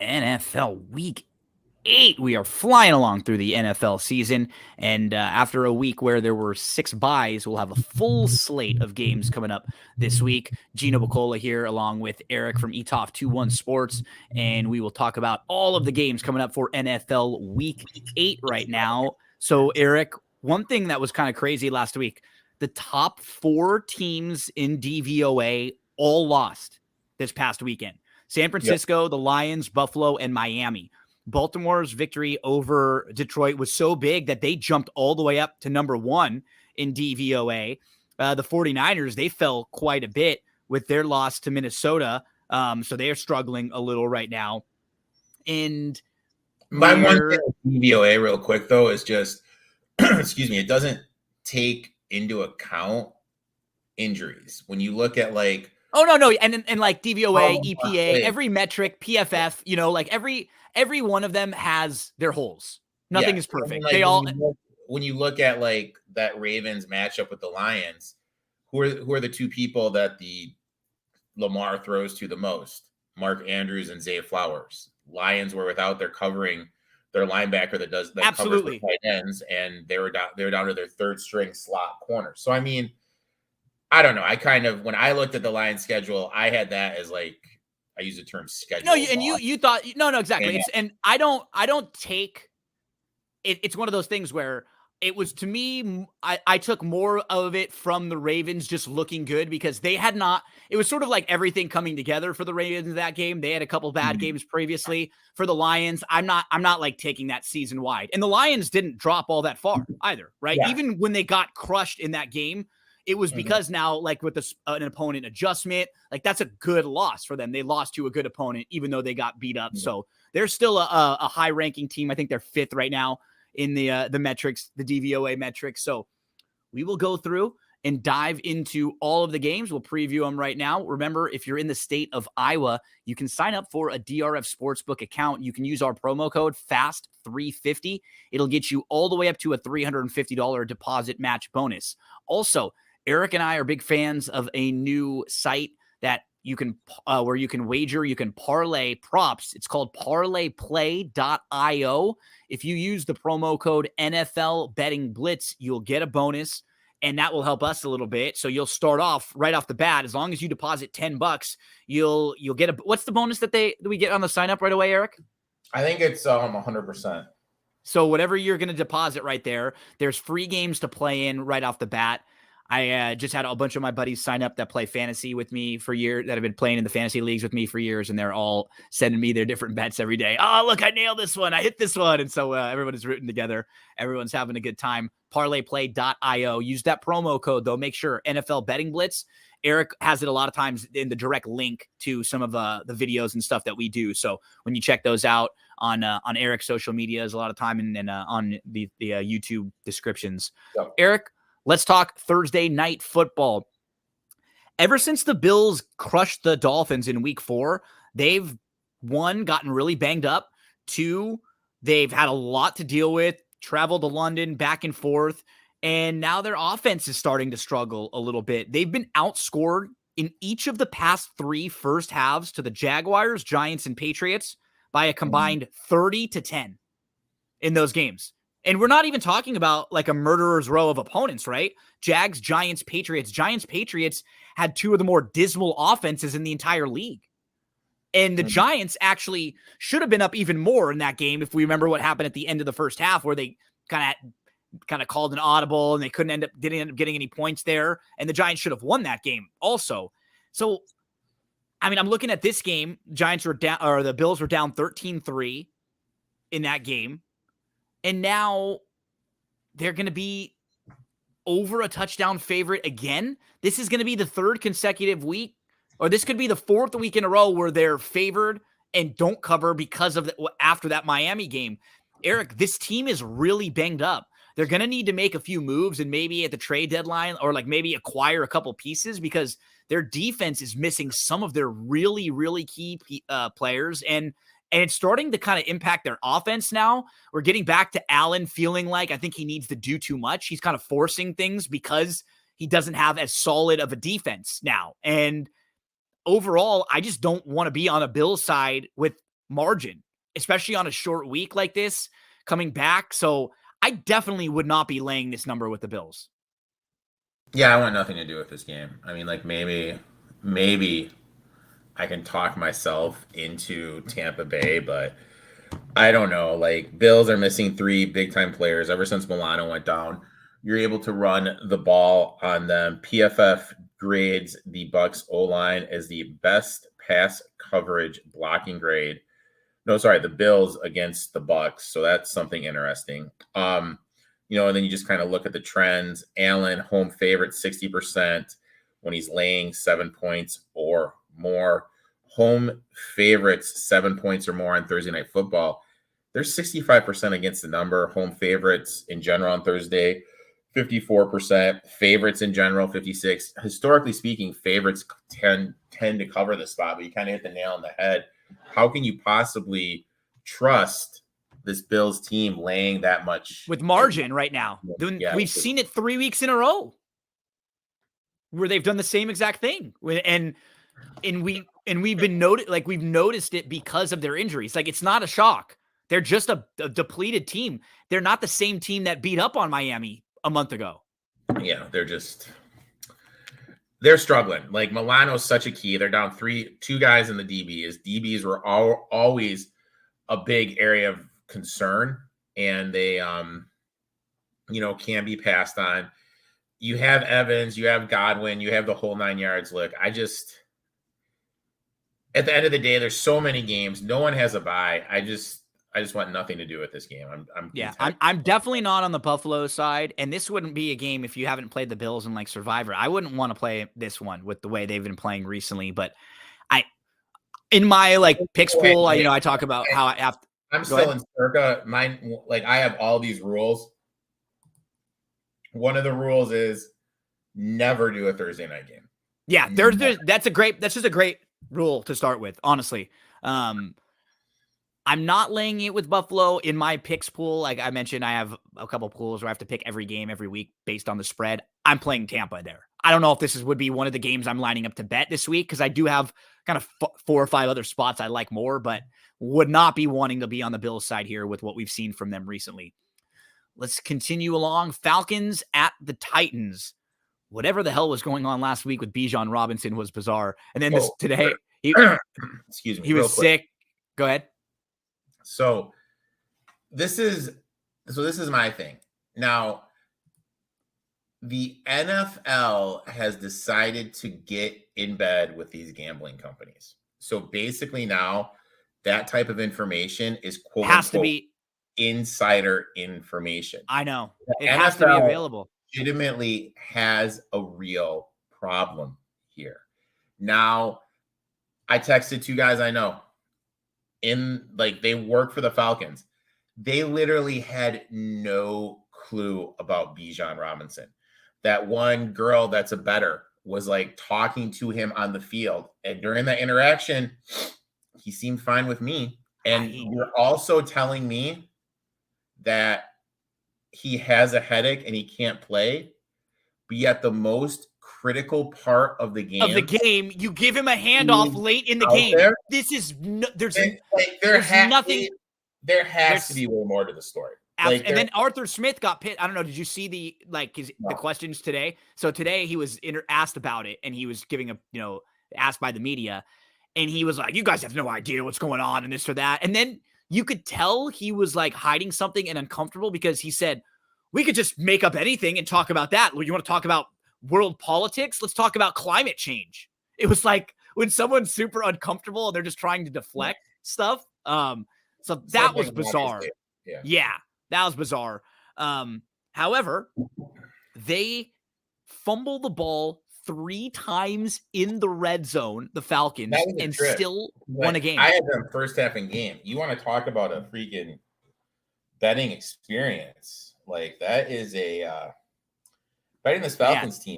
NFL Week 8. We are flying along through the NFL season, and after a week where there were 6 byes, we'll have a full slate of games coming up this week. Gino Bacola here, along with Erik from ETOF21 Sports, and we will talk about all of the games coming up for NFL Week 8 right now. So, Erik, one thing that was kind of crazy last week, the top 4 teams in DVOA all lost this past weekend. San Francisco, the Lions, Buffalo, and Miami. Baltimore's victory over Detroit was so big that they jumped all the way up to number 1 in DVOA. The 49ers, they fell quite a bit with their loss to Minnesota. So they're struggling a little right now. And my one thing with DVOA real quick, though, is just, excuse me, it doesn't take into account injuries. When you look at like, oh, no. And like DVOA, EPA, every metric, PFF, like every one of them has their holes. Nothing is perfect. I mean, like, when you look at like that Ravens matchup with the Lions, who are the 2 people that the Lamar throws to the most? Mark Andrews and Zay Flowers. Lions were without their covering, their linebacker that covers the tight ends, and they were down to their 3rd string slot corner. So I mean, I don't know. I kind of, when I looked at the Lions schedule, I had that as like, I use the term schedule. No, and you thought, no, exactly. And I don't take it. It's one of those things where it was, to me, I took more of it from the Ravens just looking good, because they had not, it was sort of like everything coming together for the Ravens in that game. They had a couple bad games previously. For the Lions, I'm not like taking that season wide. And the Lions didn't drop all that far either, right? Yeah. Even when they got crushed in that game, it was because now, like with an opponent adjustment, like that's a good loss for them. They lost to a good opponent, even though they got beat up. So they're still a high-ranking team. I think they're 5th right now in the metrics, the DVOA metrics. So we will go through and dive into all of the games. We'll preview them right now. Remember, if you're in the state of Iowa, you can sign up for a DRF Sportsbook account. You can use our promo code FAST350. It'll get you all the way up to a $350 deposit match bonus. Also, Erik and I are big fans of a new site that you can, where you can wager, you can parlay props. It's called parlayplay.io. If you use the promo code NFL Betting Blitz, you'll get a bonus, and that will help us a little bit. So you'll start off right off the bat. As long as you deposit $10, you'll get what's the bonus that we get on the sign up right away, Erik? I think it's 100%. So whatever you're going to deposit right there, there's free games to play in right off the bat. I just had a bunch of my buddies sign up that play fantasy with me for years, that have been playing in the fantasy leagues with me for years, and they're all sending me their different bets every day. Oh, look, I nailed this one. I hit this one. And so everyone is rooting together. Everyone's having a good time. Parlayplay.io. Use that promo code, though. Make sure NFL Betting Blitz. Erik has it a lot of times in the direct link to some of the videos and stuff that we do. So when you check those out on Erik's social medias, a lot of time, and on the YouTube descriptions. Yep. Erik, let's talk Thursday night football. Ever since the Bills crushed the Dolphins in week 4, they've, 1, gotten really banged up. 2, they've had a lot to deal with, traveled to London, back and forth, and now their offense is starting to struggle a little bit. They've been outscored in each of the past 3 first halves to the Jaguars, Giants, and Patriots by a combined 30-10 in those games. And we're not even talking about like a murderer's row of opponents, right? Jags, Giants, Patriots. Giants, Patriots had 2 of the more dismal offenses in the entire league. And the Giants actually should have been up even more in that game, if we remember what happened at the end of the first half, where they kind of called an audible and they didn't end up getting any points there. And the Giants should have won that game also. So, I mean, I'm looking at this game. Giants were down, or the Bills were down 13-3 in that game. And now they're going to be over a touchdown favorite again. This is going to be the 3rd consecutive week, or this could be the 4th week in a row where they're favored and don't cover because of after that Miami game. Erik, this team is really banged up. They're going to need to make a few moves, and maybe at the trade deadline, or like maybe acquire a couple pieces, because their defense is missing some of their really, really key players. And it's starting to kind of impact their offense now. We're getting back to Allen feeling like, I think he needs to do too much. He's kind of forcing things because he doesn't have as solid of a defense now. And overall, I just don't want to be on a Bills side with margin, especially on a short week like this coming back. So I definitely would not be laying this number with the Bills. Yeah, I want nothing to do with this game. I mean, like maybe I can talk myself into Tampa Bay, but I don't know. Like Bills are missing 3 big time players ever since Milano went down. You're able to run the ball on them. PFF grades the Bucks O line as the best pass coverage blocking grade. No, sorry, the Bills against the Bucks. So that's something interesting. And then you just kind of look at the trends. Allen, home favorite, 60% when he's laying 7 points or more. Home favorites, 7 points or more on Thursday Night Football. They're 65% against the number. Home favorites in general on Thursday, 54%. Favorites in general, 56. Historically speaking, favorites tend to cover the spot, but you kind of hit the nail on the head. How can you possibly trust this Bills team laying that much with margin right now? Yeah, we've seen it 3 weeks in a row where they've done the same exact thing. And we've noticed it because of their injuries. Like, it's not a shock. They're just a depleted team. They're not the same team that beat up on Miami a month ago. Yeah, they're struggling. Like, Milano's such a key. They're down 2 guys in the DBs. DBs were always a big area of concern, and they can be passed on. You have Evans, you have Godwin, you have the whole 9 yards. Look, at the end of the day, there's so many games. No one has a bye. I just want nothing to do with this game. I'm definitely not on the Buffalo side, and this wouldn't be a game if you haven't played the Bills in like Survivor. I wouldn't want to play this one with the way they've been playing recently. But in my like picks pool, I talk about how I have. I'm still in circa mine. Like, I have all these rules. One of the rules is never do a Thursday night game. Yeah, that's just a great rule to start with, honestly. I'm not laying it with Buffalo in my picks pool. Like I mentioned, I have a couple pools where I have to pick every game every week based on the spread. I'm playing Tampa there. I don't know if this would be one of the games I'm lining up to bet this week, because I do have kind of 4 or 5 other spots I like more, but would not be wanting to be on the Bills side here with what we've seen from them recently. Let's continue along. Falcons at the Titans. Whatever the hell was going on last week with Bijan Robinson was bizarre. And then today, excuse me, he was sick. Go ahead. So this is my thing. Now, the NFL has decided to get in bed with these gambling companies. So basically now that type of information is quote has unquote to be insider information. I know. The It NFL has to be available. legitimately has a real problem here. Now, I texted 2 guys I know. They work for the Falcons. They literally had no clue about Bijan Robinson. That one girl that's a bettor was like talking to him on the field. And during that interaction, he seemed fine with me. And you're also telling me that he has a headache and he can't play, but yet the most critical part of the game, you give him a handoff late in the game. This is there's nothing. There has to be way more to the story. And then Arthur Smith got pit. I don't know. Did you see the questions today? So today he was asked about it, and he was giving asked by the media, and he was like, "You guys have no idea what's going on and this or that." And then you could tell he was like hiding something and uncomfortable, because he said, "We could just make up anything and talk about that. You want to talk about world politics? Let's talk about climate change." It was like when someone's super uncomfortable and they're just trying to deflect stuff. So that was bizarre. Yeah, that was bizarre. However, they fumble the ball 3 times in the red zone, the Falcons, and still won a game. I had them first half in game. You want to talk about a freaking betting experience? Like, that is betting this Falcons team.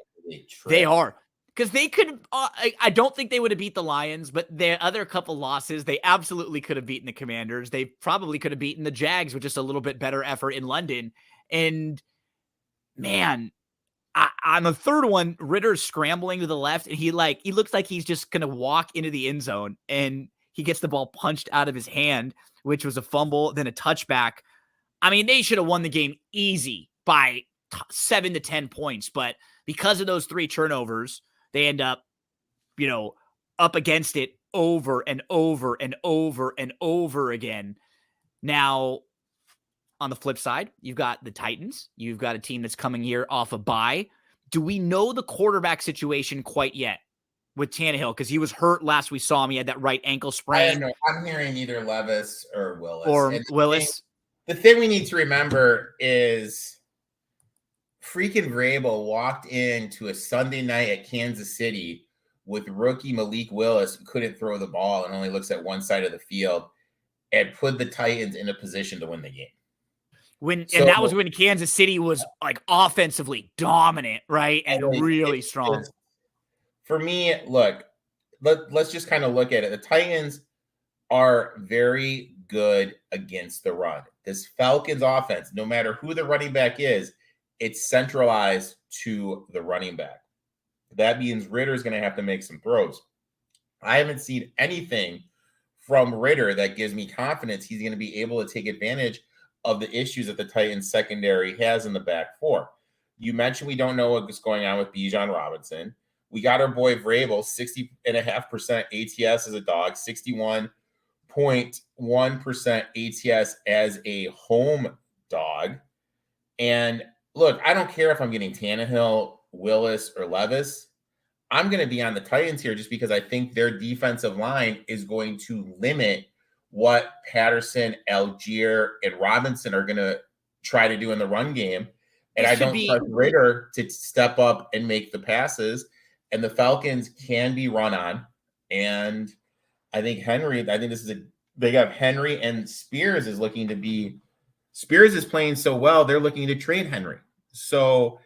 They are. Because they could, I don't think they would have beat the Lions, but their other couple losses, they absolutely could have beaten the Commanders. They probably could have beaten the Jags with just a little bit better effort in London. And man, on the third one, Ritter's scrambling to the left, and he looks like he's just going to walk into the end zone, and he gets the ball punched out of his hand, which was a fumble, then a touchback. I mean, they should have won the game easy by 7 to 10 points, but because of those 3 turnovers, they end up, up against it over and over and over and over again. Now, on the flip side, you've got the Titans. You've got a team that's coming here off a bye. Do we know the quarterback situation quite yet with Tannehill? Because he was hurt last we saw him. He had that right ankle sprain. I'm hearing either Levis or Willis. Or Willis. The thing we need to remember is freaking Vrabel walked into a Sunday night at Kansas City with rookie Malik Willis, who couldn't throw the ball and only looks at one side of the field, and put the Titans in a position to win the game. And that was when Kansas City was like offensively dominant, right? And really strong. For me, look, let's just kind of look at it. The Titans are very good against the run. This Falcons offense, no matter who the running back is, it's centralized to the running back. That means Ritter's going to have to make some throws. I haven't seen anything from Ritter that gives me confidence he's going to be able to take advantage of the issues that the Titans secondary has in the back four. You mentioned we don't know what's going on with Bijan Robinson. We got our boy Vrabel, 60.5% ATS as a dog, 61.1% ATS as a home dog. And look, I don't care if I'm getting Tannehill, Willis, or Levis. I'm going to be on the Titans here just because I think their defensive line is going to limit what Patterson, Algier, and Robinson are going to try to do in the run game. And I don't trust Ritter to step up and make the passes. And the Falcons can be run on. And I think they have Henry, and Spears is playing so well, they're looking to trade Henry. So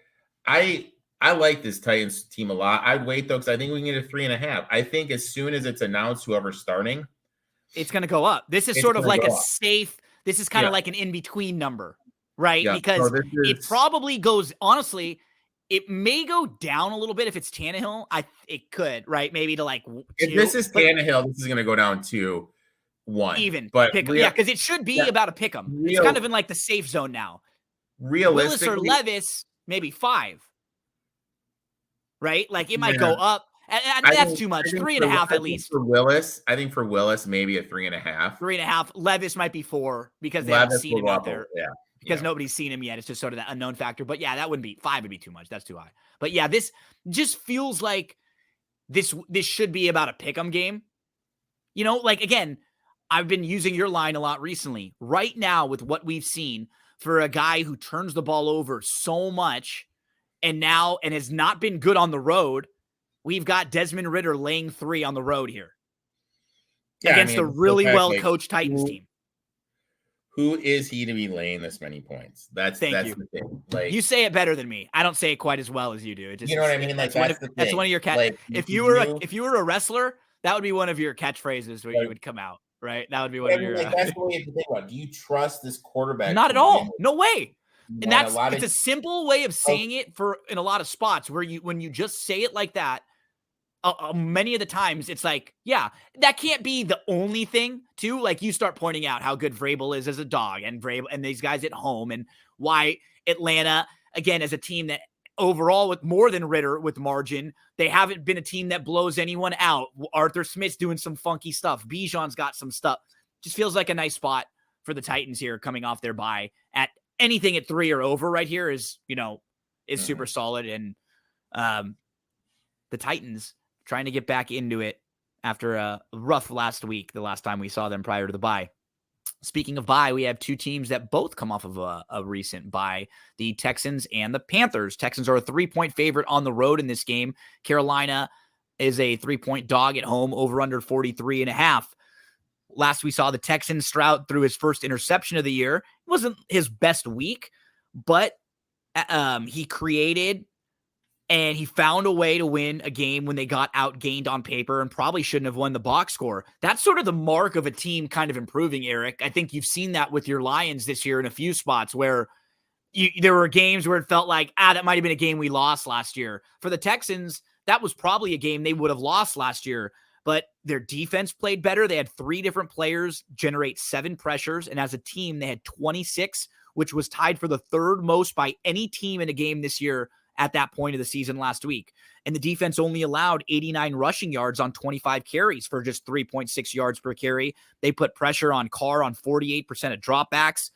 I like this Titans team a lot. I'd wait though, because I think we can get a 3.5. I think as soon as it's announced whoever's starting, it's going to go up. This is sort of like a safe, this is kind of like an in-between number, right? Yeah. Because it probably goes, honestly, it may go down a little bit if it's Tannehill. It could, right? Maybe to like 2. If this is Tannehill, this is going to go down to 1. Even. But because it should be about a pick 'em. It's kind of in like the safe zone now. Realistically, Willis or Levis, maybe 5. Right? Like it might go up. And that's too much. 3.5 at least. For Willis, I think for Willis, maybe a 3.5. 3.5. Levis might be 4 because they haven't seen him out there. Yeah. Because nobody's seen him yet. It's just sort of that unknown factor. But yeah, that wouldn't be 5 would be too much. That's too high. But yeah, this just feels like this should be about a pick'em game. Like again, I've been using your line a lot recently. Right now, with what we've seen for a guy who turns the ball over so much and has not been good on the road, we've got Desmond Ritter laying 3 on the road here against a really well-coached Titans team. Who is he to be laying this many points? That's the thing. Like, you say it better than me. I don't say it quite as well as you do. You know what I mean? Like that's one of your catch. Like, if you were a wrestler, that would be one of your catchphrases where you would come out, right? That would be one of your. That's the way to think about it. Do you trust this quarterback? Not at all. No way. And it's a simple way of saying it in a lot of spots where when you just say it like that. Many of the times it's like, yeah, that can't be the only thing too. Like you start pointing out how good Vrabel is as a dog and these guys at home and why Atlanta, again, as a team that overall with more than Ritter with margin, they haven't been a team that blows anyone out. Arthur Smith's doing some funky stuff. Bijan's got some stuff. Just feels like a nice spot for the Titans here coming off their bye. At anything at 3 or over right here is super solid. And the Titans trying to get back into it after a rough last week, the last time we saw them prior to the bye. Speaking of bye, we have 2 teams that both come off of a recent bye, the Texans and the Panthers. Texans are a 3-point favorite on the road in this game. Carolina is a 3-point dog at home, over under 43.5. Last we saw the Texans, Stroud threw his first interception of the year. It wasn't his best week, but he created and he found a way to win a game when they got outgained on paper and probably shouldn't have won the box score. That's sort of the mark of a team kind of improving, Erik. I think you've seen that with your Lions this year in a few spots where there were games where it felt like, that might have been a game we lost last year. For the Texans, that was probably a game they would have lost last year. but their defense played better. They had 3 different players generate 7 pressures, and as a team, they had 26, which was tied for the 3rd most by any team in a game this year at that point of the season last week. And the defense only allowed 89 rushing yards on 25 carries for just 3.6 yards per carry. They put pressure on Carr on 48% of dropbacks.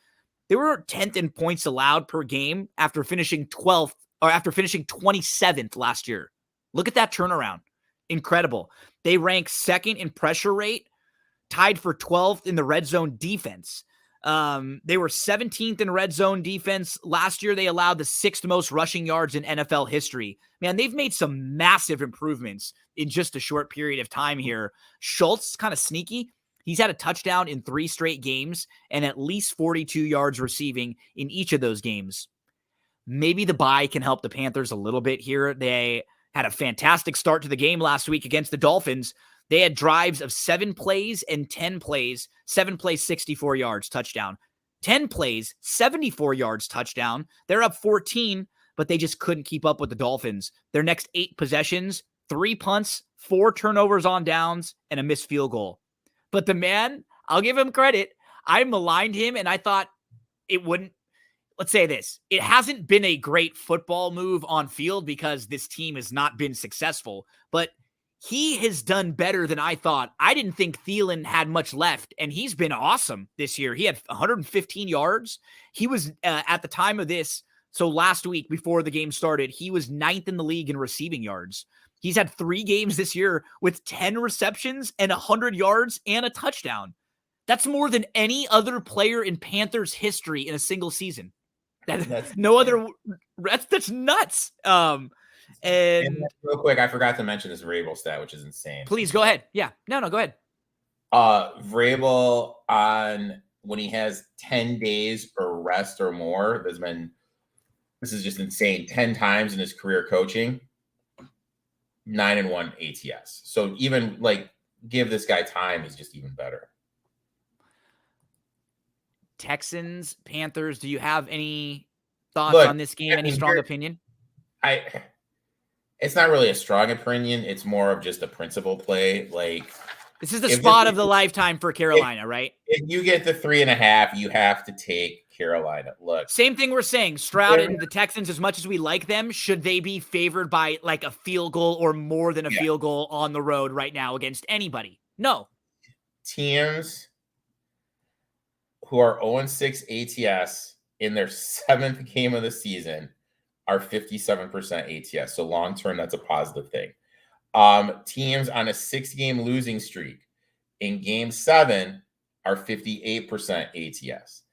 They were 10th in points allowed per game after finishing 12th or after finishing 27th last year. Look at that turnaround. Incredible. They rank 2nd in pressure rate, tied for 12th in the red zone defense. They were 17th in red zone defense. Last year, they allowed the 6th most rushing yards in NFL history. Man, they've made some massive improvements in just a short period of time here. Schultz, kind of sneaky. He's had a touchdown in 3 straight games and at least 42 yards receiving in each of those games. Maybe the bye can help the Panthers a little bit here. They had a fantastic start to the game last week against the Dolphins. They had drives of 7 plays and 10 plays. 7 plays, 64 yards, touchdown. 10 plays, 74 yards, touchdown. They're up 14, but they just couldn't keep up with the Dolphins. Their next 8 possessions, 3 punts, 4 turnovers on downs, and a missed field goal. But the man, I'll give him credit. I maligned him, and I thought it wouldn't. Let's say this. It hasn't been a great football move on field because this team has not been successful, but he has done better than I thought. I didn't think Thielen had much left, and he's been awesome this year. He had 115 yards. He was, at the time of this, so last week before the game started, he was 9th in the league in receiving yards. He's had 3 games this year with 10 receptions and 100 yards and a touchdown. That's more than any other player in Panthers history in a single season. That's nuts. And real quick, I forgot to mention this Vrabel stat, which is insane. Please go ahead. Yeah. No, go ahead. Vrabel on when he has 10 days or rest or more, this is just insane. 10 times in his career coaching, 9-1 ATS. So even give this guy time is just even better. Texans, Panthers, do you have any thoughts on this game? Any strong opinion? It's not really a strong opinion. It's more of just a principle play. This is the spot of the lifetime for Carolina, right? If you get the 3.5, you have to take Carolina. Look, same thing we're saying. Stroud and the Texans, as much as we like them, should they be favored by a field goal or more than a field goal on the road right now against anybody? No. Teams who are 0-6 ATS in their 7th game of the season are 57% ATS. So long term, that's a positive thing. Teams on a 6-game losing streak in game 7 are 58% ATS.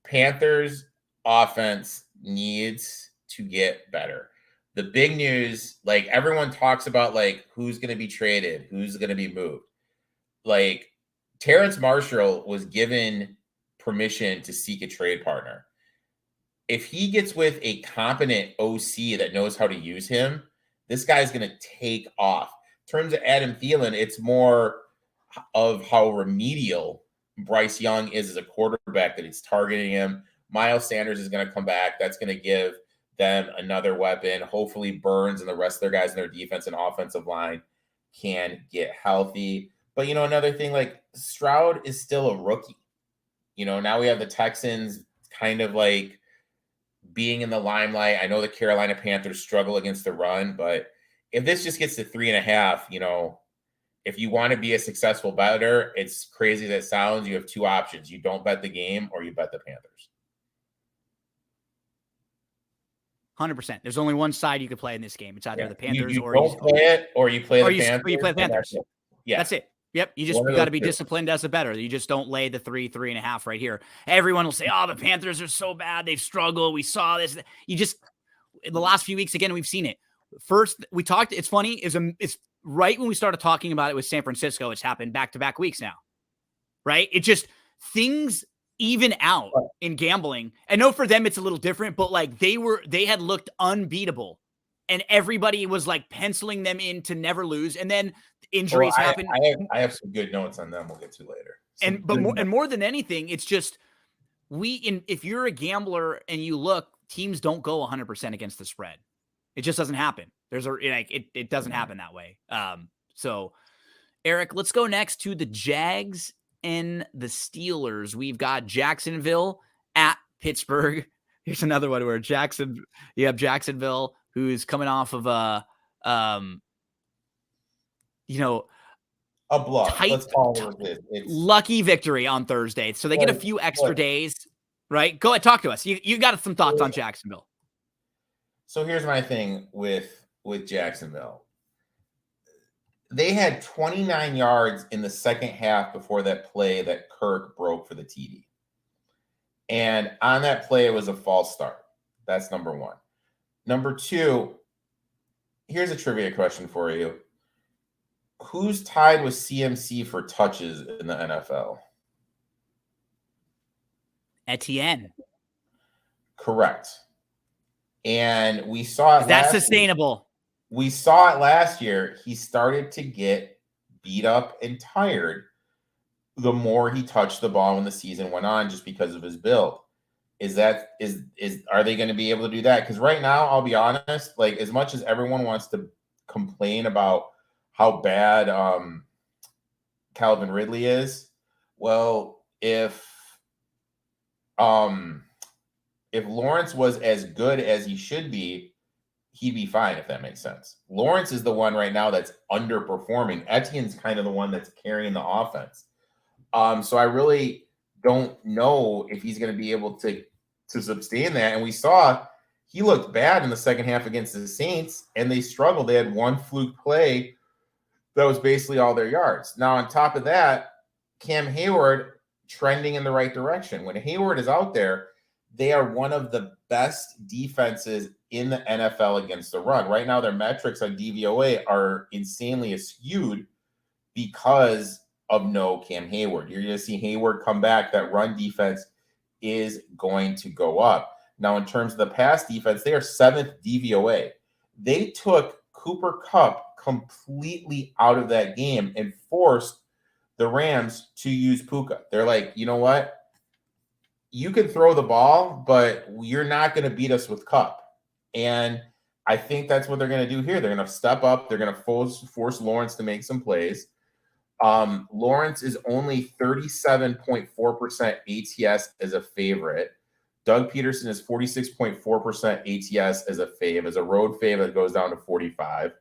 Panthers offense needs to get better. The big news, everyone talks about who's going to be traded, who's going to be moved. Terrence Marshall was given permission to seek a trade partner. If he gets with a competent OC that knows how to use him, this guy's going to take off. In terms of Adam Thielen, it's more of how remedial Bryce Young is as a quarterback, that he's targeting him. Miles Sanders is going to come back. That's going to give them another weapon. Hopefully Burns and the rest of their guys in their defense and offensive line can get healthy. But, another thing, Stroud is still a rookie. Now we have the Texans kind of being in the limelight. I know the Carolina Panthers struggle against the run, but if this just gets to 3.5, if you want to be a successful bettor, it's crazy that sounds, you have 2 options. You don't bet the game or you bet the Panthers. 100%. There's only one side you could play in this game. It's either the Panthers you don't play it or you play the Panthers. Or you play the Panthers. Yeah. That's it. Yep. You got to be disciplined as a bettor. You just don't lay the 3.5 right here. Everyone will say, oh, the Panthers are so bad. They've struggled. We saw this. In the last few weeks, again, we've seen it. First, we talked, it's funny, it's right when we started talking about it with San Francisco, it's happened back-to-back weeks now, right? It just, things even out in gambling. I know for them it's a little different, but they had looked unbeatable. And everybody was penciling them in to never lose. And then injuries happen. I have some good notes on them we'll get to later. And more than anything, it's just if you're a gambler and you look, teams don't go 100% against the spread. It just doesn't happen. It doesn't happen that way. So Eric, let's go next to the Jags and the Steelers. We've got Jacksonville at Pittsburgh. Here's another one where you have Jacksonville, who's coming off of a bluff. tight, Let's call it. It's lucky victory on Thursday. So they get a few extra days, right? Go ahead, talk to us. You got some thoughts on Jacksonville. So here's my thing with Jacksonville. They had 29 yards in the second half before that play that Kirk broke for the TD. And on that play, it was a false start. That's number one. Number two, here's a trivia question for you. Who's tied with CMC for touches in the NFL? Etienne. Correct. And we saw it. That's sustainable. We saw it last year. He started to get beat up and tired the more he touched the ball when the season went on, just because of his build. Are they going to be able to do that? Because right now, I'll be honest, like, as much as everyone wants to complain about how bad Calvin Ridley is, well, if Lawrence was as good as he should be, he'd be fine, if that makes sense. Lawrence is the one right now that's underperforming. Etienne's kind of the one that's carrying the offense. So I really don't know if he's going to be able to sustain that. And we saw he looked bad in the second half against the Saints, and they struggled. They had one fluke play that was basically all their yards. Now, on top of that, Cam Hayward trending in the right direction. When Hayward is out there, they are one of the best defenses in the NFL against the run. Right now, their metrics on DVOA are insanely skewed because of no Cam Hayward. You're going to see Hayward come back. That run defense is going to go up. Now, in terms of the pass defense, they are 7th DVOA. They took Cooper Kupp completely out of that game and forced the Rams to use Puka. They're like, you know what? You can throw the ball, but you're not going to beat us with Kupp. And I think that's what they're going to do here. They're going to step up. They're going to force Lawrence to make some plays. Lawrence is only 37.4% ATS as a favorite. Doug Peterson is 46.4% ATS as a fave. As a road fave, it goes down to 45.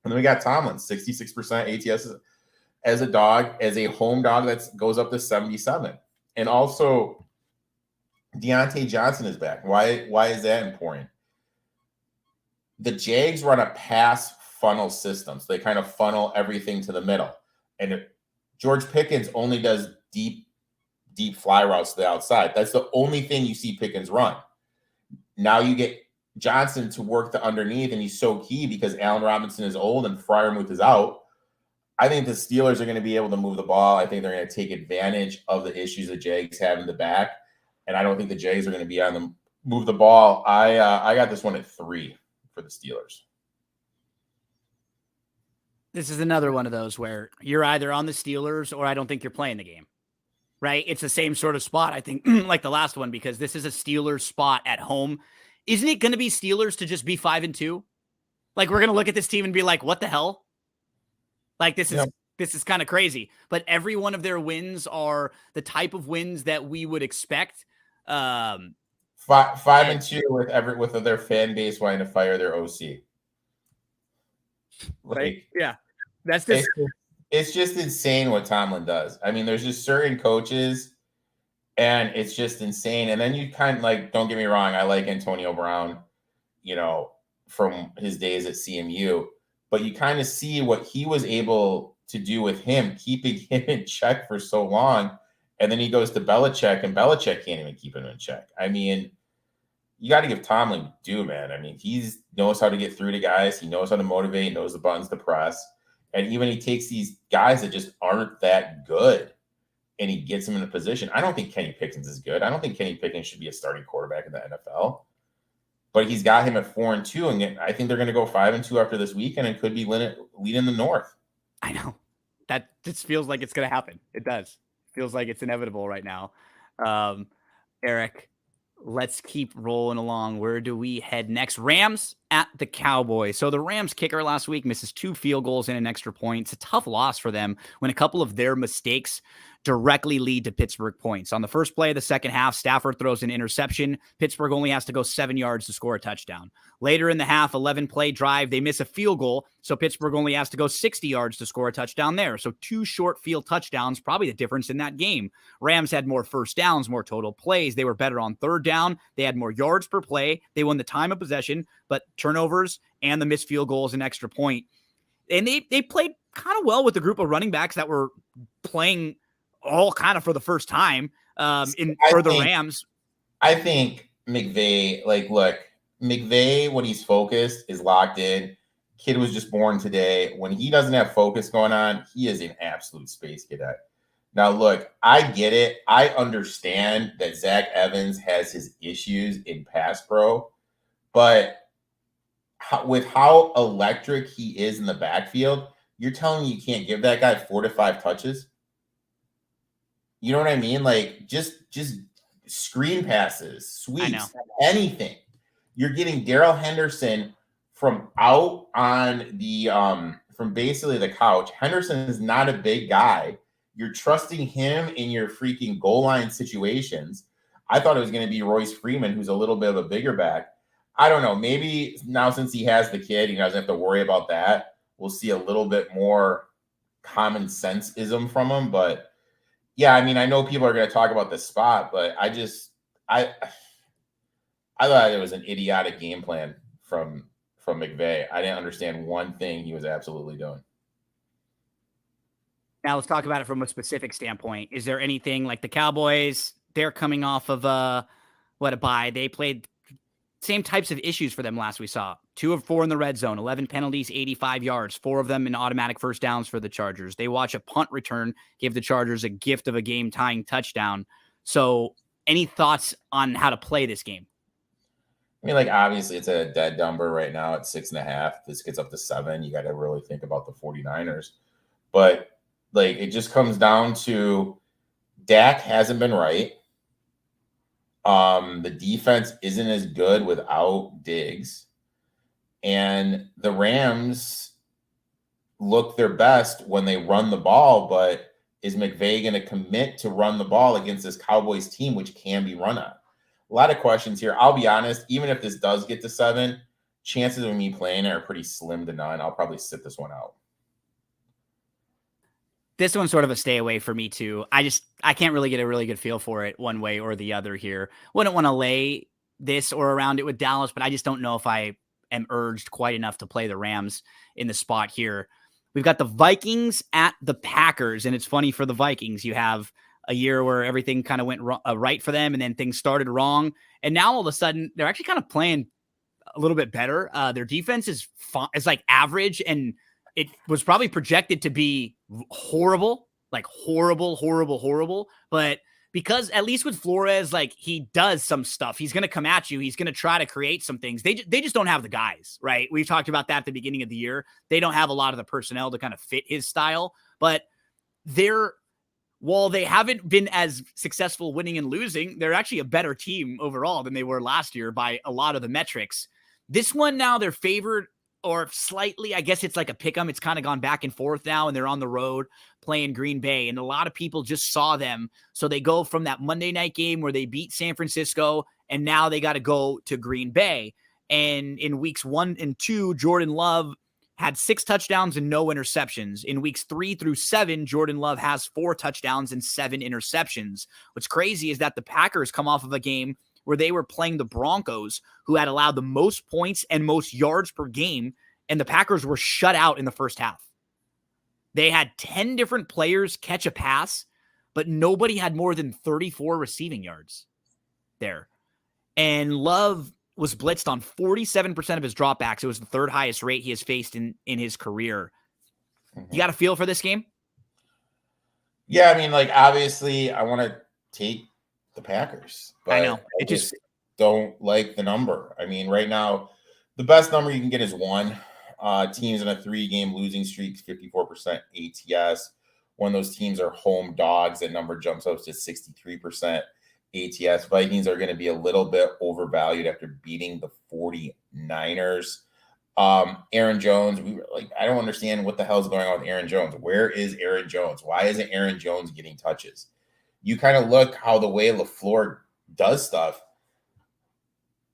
And then we got Tomlin, 66% ATS as a dog. As a home dog, that goes up to 77. And also, Deontay Johnson is back. Why is that important? The Jags run a pass funnel system. So they kind of funnel everything to the middle. And George Pickens only does deep fly routes to the outside. That's the only thing you see Pickens run. Now you get Johnson to work the underneath, and he's so key because Allen Robinson is old and Freiermuth is out. I think the Steelers are going to be able to move the ball. I think they're going to take advantage of the issues the Jags have in the back. And I don't think the Jags are going to be on them move the ball. I got this one at 3 for the Steelers. This is another one of those where you're either on the Steelers or I don't think you're playing the game, right? It's the same sort of spot, I think, like the last one, because this is a Steelers spot at home. Isn't it going to be Steelers to just be 5-2? Like, we're going to look at this team and be like, what the hell? Like, this is kind of crazy. But every one of their wins are the type of wins that we would expect. 5-2 with their fan base wanting to fire their OC. Right? Yeah. That's just it's just insane what Tomlin does. I mean, there's just certain coaches, and it's just insane. And then you kind of like, don't get me wrong, I like Antonio Brown, from his days at CMU, but you kind of see what he was able to do with him, keeping him in check for so long. And then he goes to Belichick, and Belichick can't even keep him in check. I mean, you got to give Tomlin due, man. I mean, he knows how to get through to guys. He knows how to motivate. He knows the buttons to press. And even he takes these guys that just aren't that good, and he gets them in a position. I don't think Kenny Pickens is good. I don't think Kenny Pickens should be a starting quarterback in the NFL. But he's got him at 4-2, and I think they're going to go 5-2 after this weekend and could be leading the North. I know. That just feels like it's going to happen. It does. Feels like it's inevitable right now. Eric, let's keep rolling along. Where do we head next? Rams at the Cowboys. So the Rams kicker last week misses 2 field goals and an extra point. It's a tough loss for them when a couple of their mistakes directly lead to Pittsburgh points. On the first play of the second half, Stafford throws an interception. Pittsburgh only has to go 7 yards to score a touchdown. Later in the half, 11-play drive, they miss a field goal, so Pittsburgh only has to go 60 yards to score a touchdown there. So 2 short field touchdowns, probably the difference in that game. Rams had more first downs, more total plays. They were better on third down. They had more yards per play. They won the time of possession, but turnovers and the missed field goals and extra point. And they played kind of well with the group of running backs that were playing all kind of for the first time for the Rams. I think McVay, look, McVay, when he's focused, is locked in. Kid was just born today. When he doesn't have focus going on, he is an absolute space cadet. Now, look, I get it. I understand that Zach Evans has his issues in pass pro, but with how electric he is in the backfield, you're telling me you can't give that guy 4 to 5 touches? You know what I mean? Just screen passes, sweeps, anything. You're getting Darrell Henderson from out on the from basically the couch. Henderson is not a big guy. You're trusting him in your freaking goal line situations. I thought it was going to be Royce Freeman, who's a little bit of a bigger back. I don't know. Maybe now since he has the kid, he doesn't have to worry about that. We'll see a little bit more common sense-ism from him. But yeah, I mean, I know people are going to talk about the spot, but I thought it was an idiotic game plan from McVay. I didn't understand one thing he was absolutely doing. Now let's talk about it from a specific standpoint. Is there anything like the Cowboys? They're coming off of a bye. They played same types of issues for them last we saw. 2 of 4 in the red zone, 11 penalties, 85 yards, 4 of them in automatic first downs for the Chargers. They watch a punt return, give the Chargers a gift of a game-tying touchdown. So any thoughts on how to play this game? I mean, obviously it's a dead number right now at 6.5. This gets up to 7. You got to really think about the 49ers. But, it just comes down to Dak hasn't been right. The defense isn't as good without Diggs. And the Rams look their best when they run the ball, but is McVay going to commit to run the ball against this Cowboys team, which can be run on? A lot of questions here. I'll be honest, even if this does get to 7, chances of me playing are pretty slim to none. I'll probably sit this one out. This one's sort of a stay away for me too. I can't really get a really good feel for it one way or the other here. Wouldn't want to lay this or around it with Dallas, but I just don't know if I am urged quite enough to play the Rams in the spot here. We've got the Vikings at the Packers, and it's funny for the Vikings. You have a year where everything kind of went right for them, and then things started wrong. And now all of a sudden, they're actually kind of playing a little bit better. Their defense is average, and it was probably projected to be horrible. But because at least with Flores, he does some stuff. He's going to come at you. He's going to try to create some things. They just don't have the guys, right? We've talked about that at the beginning of the year. They don't have a lot of the personnel to kind of fit his style, but while they haven't been as successful winning and losing, they're actually a better team overall than they were last year by a lot of the metrics. This one now they're favored or slightly, I guess it's like a pick 'em. It's kind of gone back and forth now, and they're on the road playing Green Bay. And a lot of people just saw them. So they go from that Monday night game where they beat San Francisco, and now they got to go to Green Bay. And in weeks 1 and 2, Jordan Love had 6 touchdowns and no interceptions. In weeks 3 through 7, Jordan Love has 4 touchdowns and 7 interceptions. What's crazy is that the Packers come off of a game where they were playing the Broncos, who had allowed the most points and most yards per game, and the Packers were shut out in the first half. They had 10 different players catch a pass, but nobody had more than 34 receiving yards there. And Love was blitzed on 47% of his dropbacks. It was the 3rd highest rate he has faced in his career. You got a feel for this game? Yeah, I mean, obviously I want to take the Packers, but I know. I just don't like the number. I mean, right now, the best number you can get is 1. Teams in a 3-game losing streak, 54% ATS. When those teams are home dogs, that number jumps up to 63%. ATS. Vikings are going to be a little bit overvalued after beating the 49ers. Aaron Jones, I don't understand what the hell is going on with Aaron Jones. Where is Aaron Jones? Why isn't Aaron Jones getting touches? You kind of look how the way LaFleur does stuff.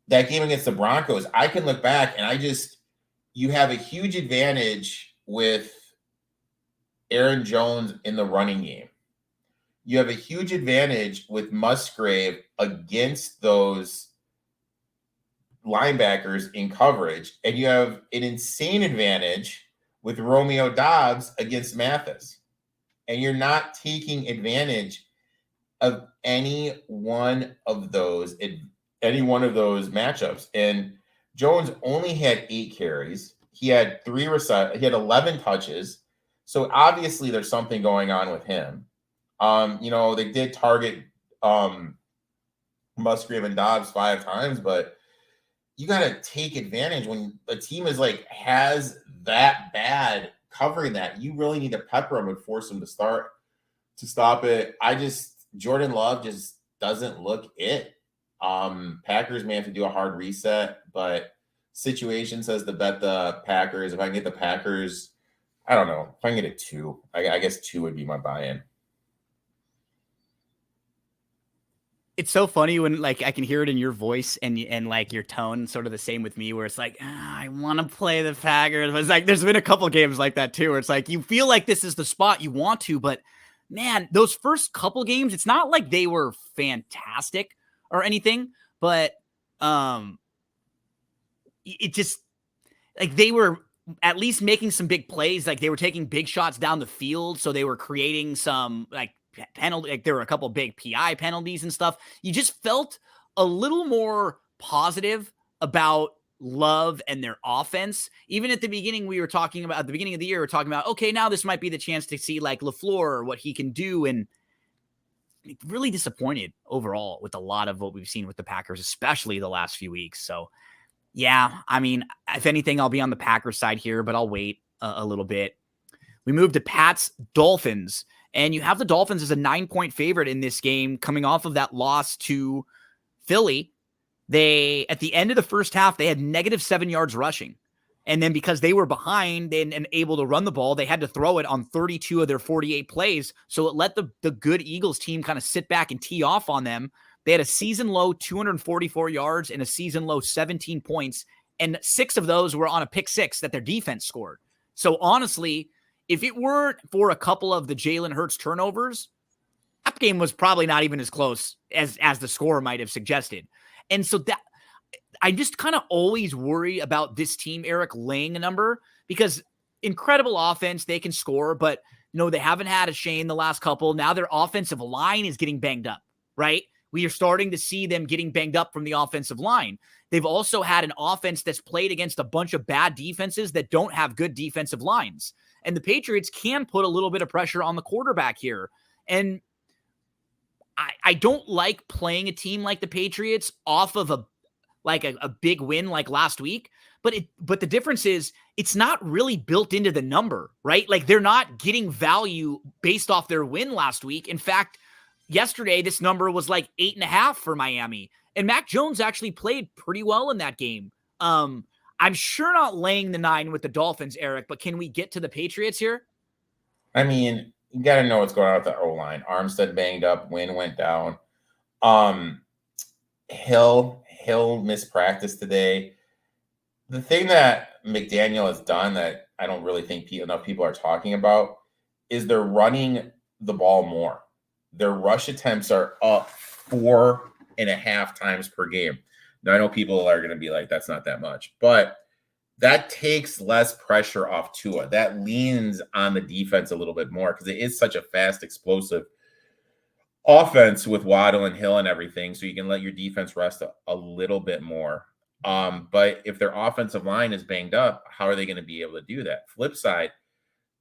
That game against the Broncos, I can look back and you have a huge advantage with Aaron Jones in the running game. You have a huge advantage with Musgrave against those linebackers in coverage, and you have an insane advantage with Romeo Doubs against Mathis. And you're not taking advantage of any one of those matchups. And Jones only had 8 carries. He had 11 touches. So obviously there's something going on with him. They did target Musgrave and Dobbs 5 times, but you got to take advantage when a team is has that bad covering that. You really need to pepper them and force them to stop it. Jordan Love just doesn't look it. Packers may have to do a hard reset, but situation says to bet the Packers. If I can get the Packers, I don't know. If I can get a 2, I guess 2 would be my buy-in. It's so funny when I can hear it in your voice and your tone, sort of the same with me, where it's I want to play the Packers. But it's there's been a couple games like that too, where it's you feel like this is the spot you want to, but man, those first couple games, it's not like they were fantastic or anything, but it just they were at least making some big plays. They were taking big shots down the field, so they were creating some penalty. There were a couple big PI penalties and stuff. You just felt a little more positive about Love and their offense. Even at the beginning, at the beginning of the year, we were talking about, okay, now this might be the chance to see LaFleur, what he can do. And really disappointed overall with a lot of what we've seen with the Packers, especially the last few weeks. So yeah, I mean, if anything, I'll be on the Packers side here, but I'll wait a little bit. We move to Pats Dolphins, and you have the Dolphins as a 9-point favorite in this game, coming off of that loss to Philly. At the end of the first half, they had -7 yards rushing. And then because they were behind and able to run the ball, they had to throw it on 32 of their 48 plays. So it let the good Eagles team kind of sit back and tee off on them. They had a season low 244 yards and a season low 17 points. And 6 of those were on a pick 6 that their defense scored. So honestly, if it weren't for a couple of the Jalen Hurts turnovers, that game was probably not even as close as the score might have suggested. And so that I just kind of always worry about this team, Eric, laying a number, because incredible offense, they can score, but they haven't had a Shane the last couple. Now their offensive line is getting banged up, right? We are starting to see them getting banged up from the offensive line. They've also had an offense that's played against a bunch of bad defenses that don't have good defensive lines. And the Patriots can put a little bit of pressure on the quarterback here. And I don't like playing a team like the Patriots off of a big win like last week. But the difference is it's not really built into the number, right? They're not getting value based off their win last week. In fact, yesterday, this number was 8.5 for Miami. And Mac Jones actually played pretty well in that game. I'm sure not laying the 9 with the Dolphins, Eric, but can we get to the Patriots here? I mean, you got to know what's going on with the O-line. Armstead banged up, Wynn went down. Hill missed practice today. The thing that McDaniel has done that I don't really think enough people are talking about is they're running the ball more. Their rush attempts are up 4.5 times per game. Now, I know people are going to be like, that's not that much, but that takes less pressure off Tua. That leans on the defense a little bit more because it is such a fast, explosive offense with Waddle and Hill and everything. So you can let your defense rest a little bit more. But if their offensive line is banged up, how are they going to be able to do that? Flip side,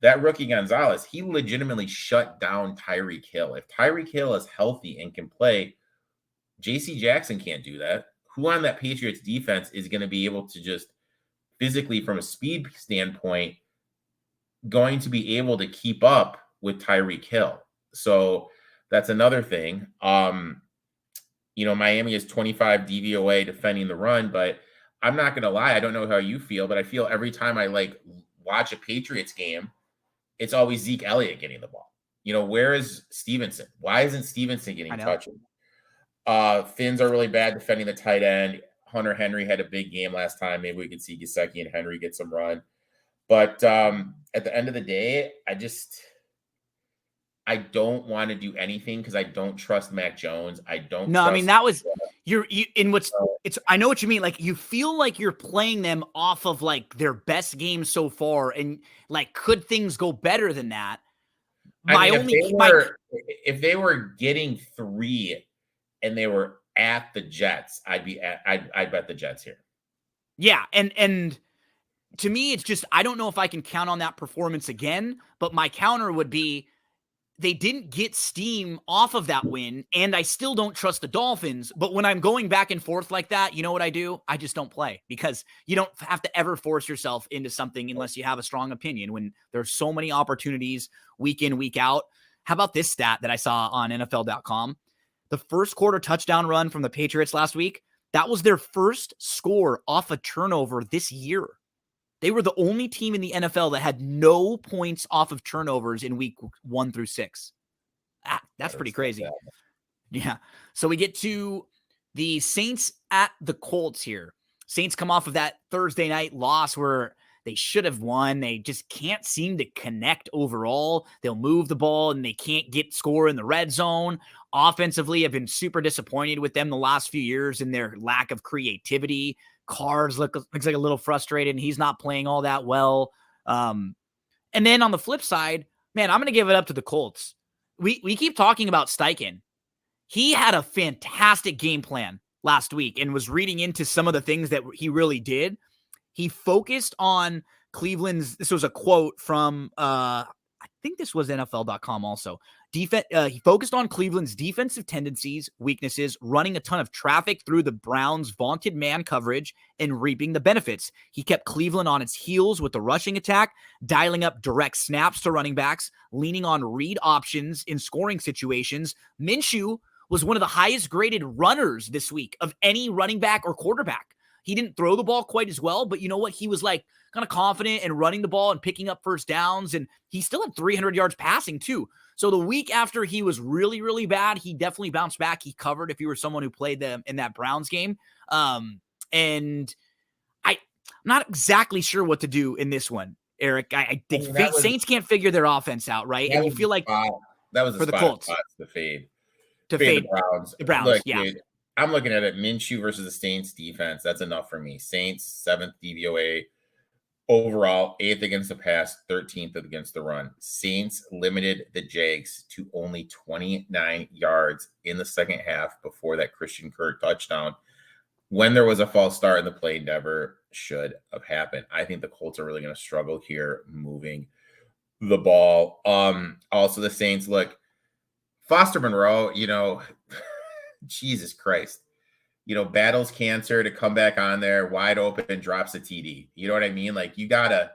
that rookie Gonzalez, he legitimately shut down Tyreek Hill. If Tyreek Hill is healthy and can play, J.C. Jackson can't do that. Who on that Patriots defense is going to be able to just physically, from a speed standpoint, going to be able to keep up with Tyreek Hill? So that's another thing. Miami is 25 DVOA defending the run, but I'm not going to lie. I don't know how you feel, but I feel every time I watch a Patriots game, it's always Zeke Elliott getting the ball. Where is Stevenson? Why isn't Stevenson getting touches? Finns are really bad defending the tight end. Hunter Henry had a big game last time. Maybe we could see Gesicki and Henry get some run. But at the end of the day, I don't want to do anything because I don't trust Mac Jones. I don't. No, I mean that was you in what's it's. I know what you mean. Like you feel like you're playing them off of like their best game so far, and like could things go better than that? If they were getting 3 and they were at the Jets, I'd bet the Jets here. Yeah, and to me, it's just I don't know if I can count on that performance again. But my counter would be they didn't get steam off of that win, and I still don't trust the Dolphins. But when I'm going back and forth like that, you know what I do? I just don't play because you don't have to ever force yourself into something unless you have a strong opinion when there's so many opportunities week in, week out. How about this stat that I saw on NFL.com? The first quarter touchdown run from the Patriots last week, that was their first score off a turnover this year. They were the only team in the NFL that had no points off of turnovers in week 1 through 6. That's pretty crazy. Yeah. So we get to the Saints at the Colts here. Saints come off of that Thursday night loss where they should have won. They just can't seem to connect overall. They'll move the ball and they can't get score in the red zone. Offensively, I've been super disappointed with them the last few years in their lack of creativity. Carrs looks like a little frustrated and he's not playing all that well. And then on the flip side, man, I'm going to give it up to the Colts. We keep talking about Steichen. He had a fantastic game plan last week and was reading into some of the things that he really did. He focused on Cleveland's, this was a quote from, I think this was NFL.com also. He focused on Cleveland's defensive tendencies, weaknesses, running a ton of traffic through the Browns' vaunted man coverage, and reaping the benefits. He kept Cleveland on its heels with the rushing attack, dialing up direct snaps to running backs, leaning on read options in scoring situations. Minshew was one of the highest graded runners this week of any running back or quarterback. He didn't throw the ball quite as well, but you know what? He was like kind of confident and running the ball and picking up first downs, and he still had 300 yards passing too. So the week after he was really, really bad, he definitely bounced back. He covered if you were someone who played them in that Browns game. And I'm not exactly sure what to do in this one, Eric. I think Saints can't figure their offense out, right? And you feel like that was for the Colts to fade the Browns. Look, yeah. Dude, I'm looking at it. Minshew versus the Saints defense. That's enough for me. Saints 7th DVOA. Overall, 8th against the pass, 13th against the run. Saints limited the Jags to only 29 yards in the second half before that Christian Kirk touchdown. When there was a false start and the play never should have happened. I think the Colts are really going to struggle here moving the ball. Also, the Saints, look, Foster Monroe, Jesus Christ. Battles cancer to come back on there wide open and drops a TD. You know what I mean? Like you gotta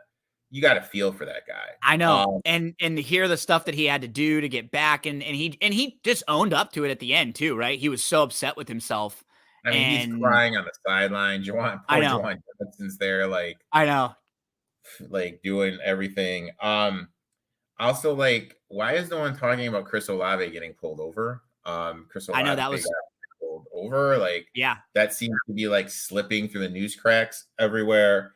feel for that guy. I know. And to hear the stuff that he had to do to get back and he just owned up to it at the end too, right? He was so upset with himself. I mean, he's crying on the sideline. Juwan Johnson's there, like I know. Like doing everything. Also, like, why is no one talking about Chris Olave getting pulled over? Chris Olave, I know that was pulled over. Like, yeah, that seems to be like slipping through the news cracks everywhere.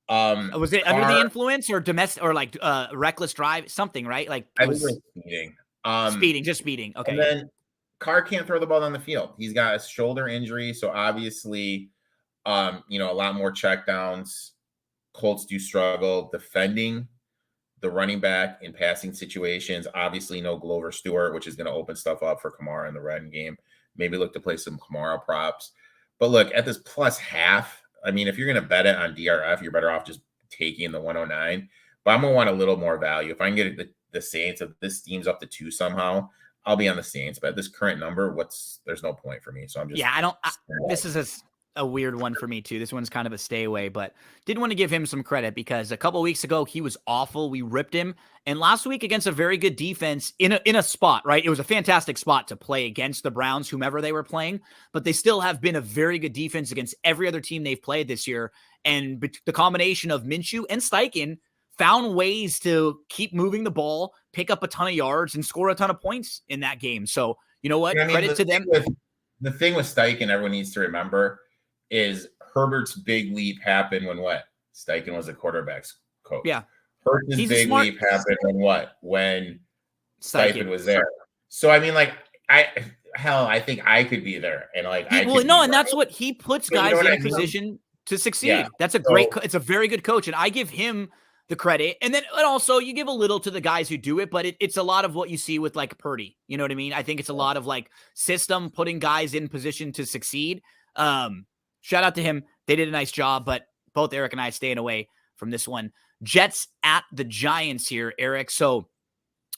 Was it under the influence or domestic or like reckless drive? Something, right? Like I was speeding. Just speeding. Okay. And then Carr can't throw the ball down the field. He's got a shoulder injury, so obviously, a lot more checkdowns. Colts do struggle defending the running back in passing situations. Obviously, no Glover Stewart, which is going to open stuff up for Kamara in the run game. Maybe look to play some Kamara props. But look, at this plus half, I mean, if you're going to bet it on DRF, you're better off just taking the 109. But I'm going to want a little more value. If I can get the Saints, if this steams up to 2 somehow, I'll be on the Saints. But at this current number, there's no point for me. So I'm just a weird one for me too. This one's kind of a stay away, but did want to give him some credit because a couple weeks ago he was awful. We ripped him, and last week against a very good defense in a spot, right? It was a fantastic spot to play against the Browns, whomever they were playing, but they still have been a very good defense against every other team they've played this year. And the combination of Minshew and Steichen found ways to keep moving the ball, pick up a ton of yards, and score a ton of points in that game. So you know what? Credit to them. The thing with Steichen, everyone needs to remember, is Herbert's big leap happened when what? Steichen was a quarterback's coach. Yeah. Hurts' big leap happened when what? When Steichen was there. So I mean, like, I think I could be there, and like, and that's what he puts guys in a position to succeed. Yeah. That's a great. It's a very good coach, and I give him the credit. And then also you give a little to the guys who do it, but it's a lot of what you see with like Purdy. You know what I mean? I think it's a lot of like system putting guys in position to succeed. Shout out to him. They did a nice job, but both Erik and I staying away from this one. Jets at the Giants here, Erik. So